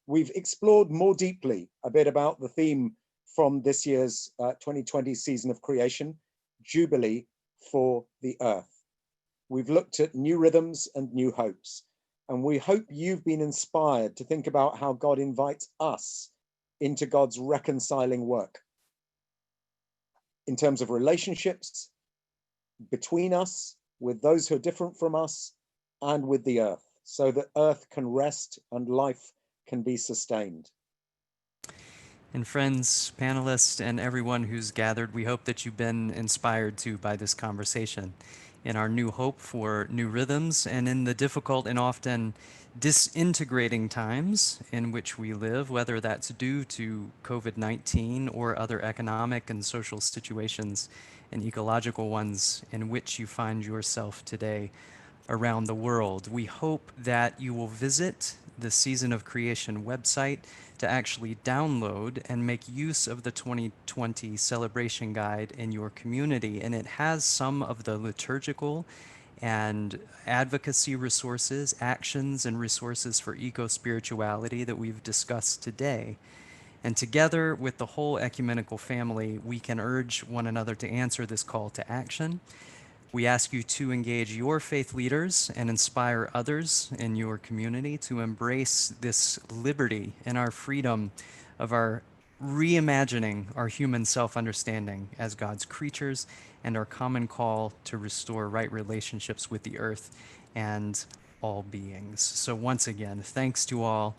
We've explored more deeply a bit about the theme from this year's 2020 Season of Creation, Jubilee for the Earth. We've looked at new rhythms and new hopes, and we hope you've been inspired to think about how God invites us into God's reconciling work in terms of relationships between us, with those who are different from us, and with the earth, so that earth can rest and life can be sustained. And friends, panelists, and everyone who's gathered, we hope that you've been inspired too by this conversation in our new hope for new rhythms and in the difficult and often disintegrating times in which we live, whether that's due to COVID-19 or other economic and social situations and ecological ones in which you find yourself today around the world. We hope that you will visit the Season of Creation website to actually download and make use of the 2020 celebration guide in your community. And it has some of the liturgical and advocacy resources, actions, and resources for eco-spirituality that we've discussed today. And together with the whole ecumenical family, we can urge one another to answer this call to action. We ask you to engage your faith leaders and inspire others in your community to embrace this liberty and our freedom of our reimagining our human self-understanding as God's creatures and our common call to restore right relationships with the earth and all beings. So once again, thanks to all,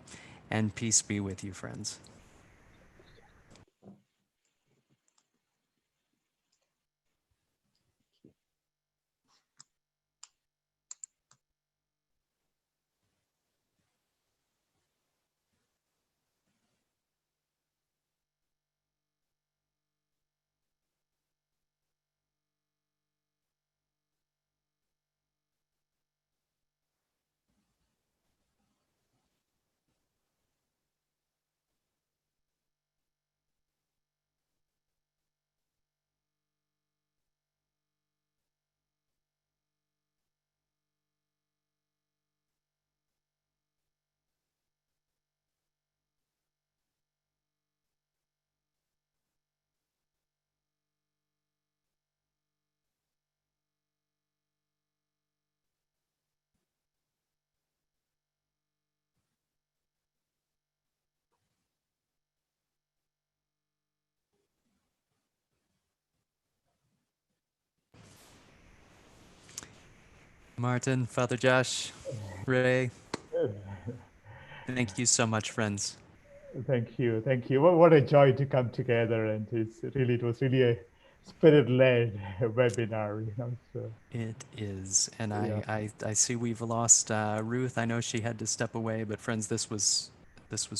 and peace be with you, friends. Martin, Father Josh, Ray, thank you so much, friends. Thank you. Thank you. What a joy to come together. And it was really a spirit-led webinar, So, It is. And yeah. I see we've lost Ruth. I know she had to step away, but friends, this was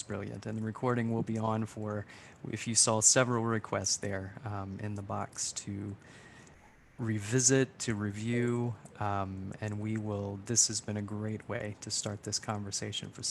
brilliant. And the recording will be on for, if you saw several requests there in the box to revisit, to review, and this has been a great way to start this conversation for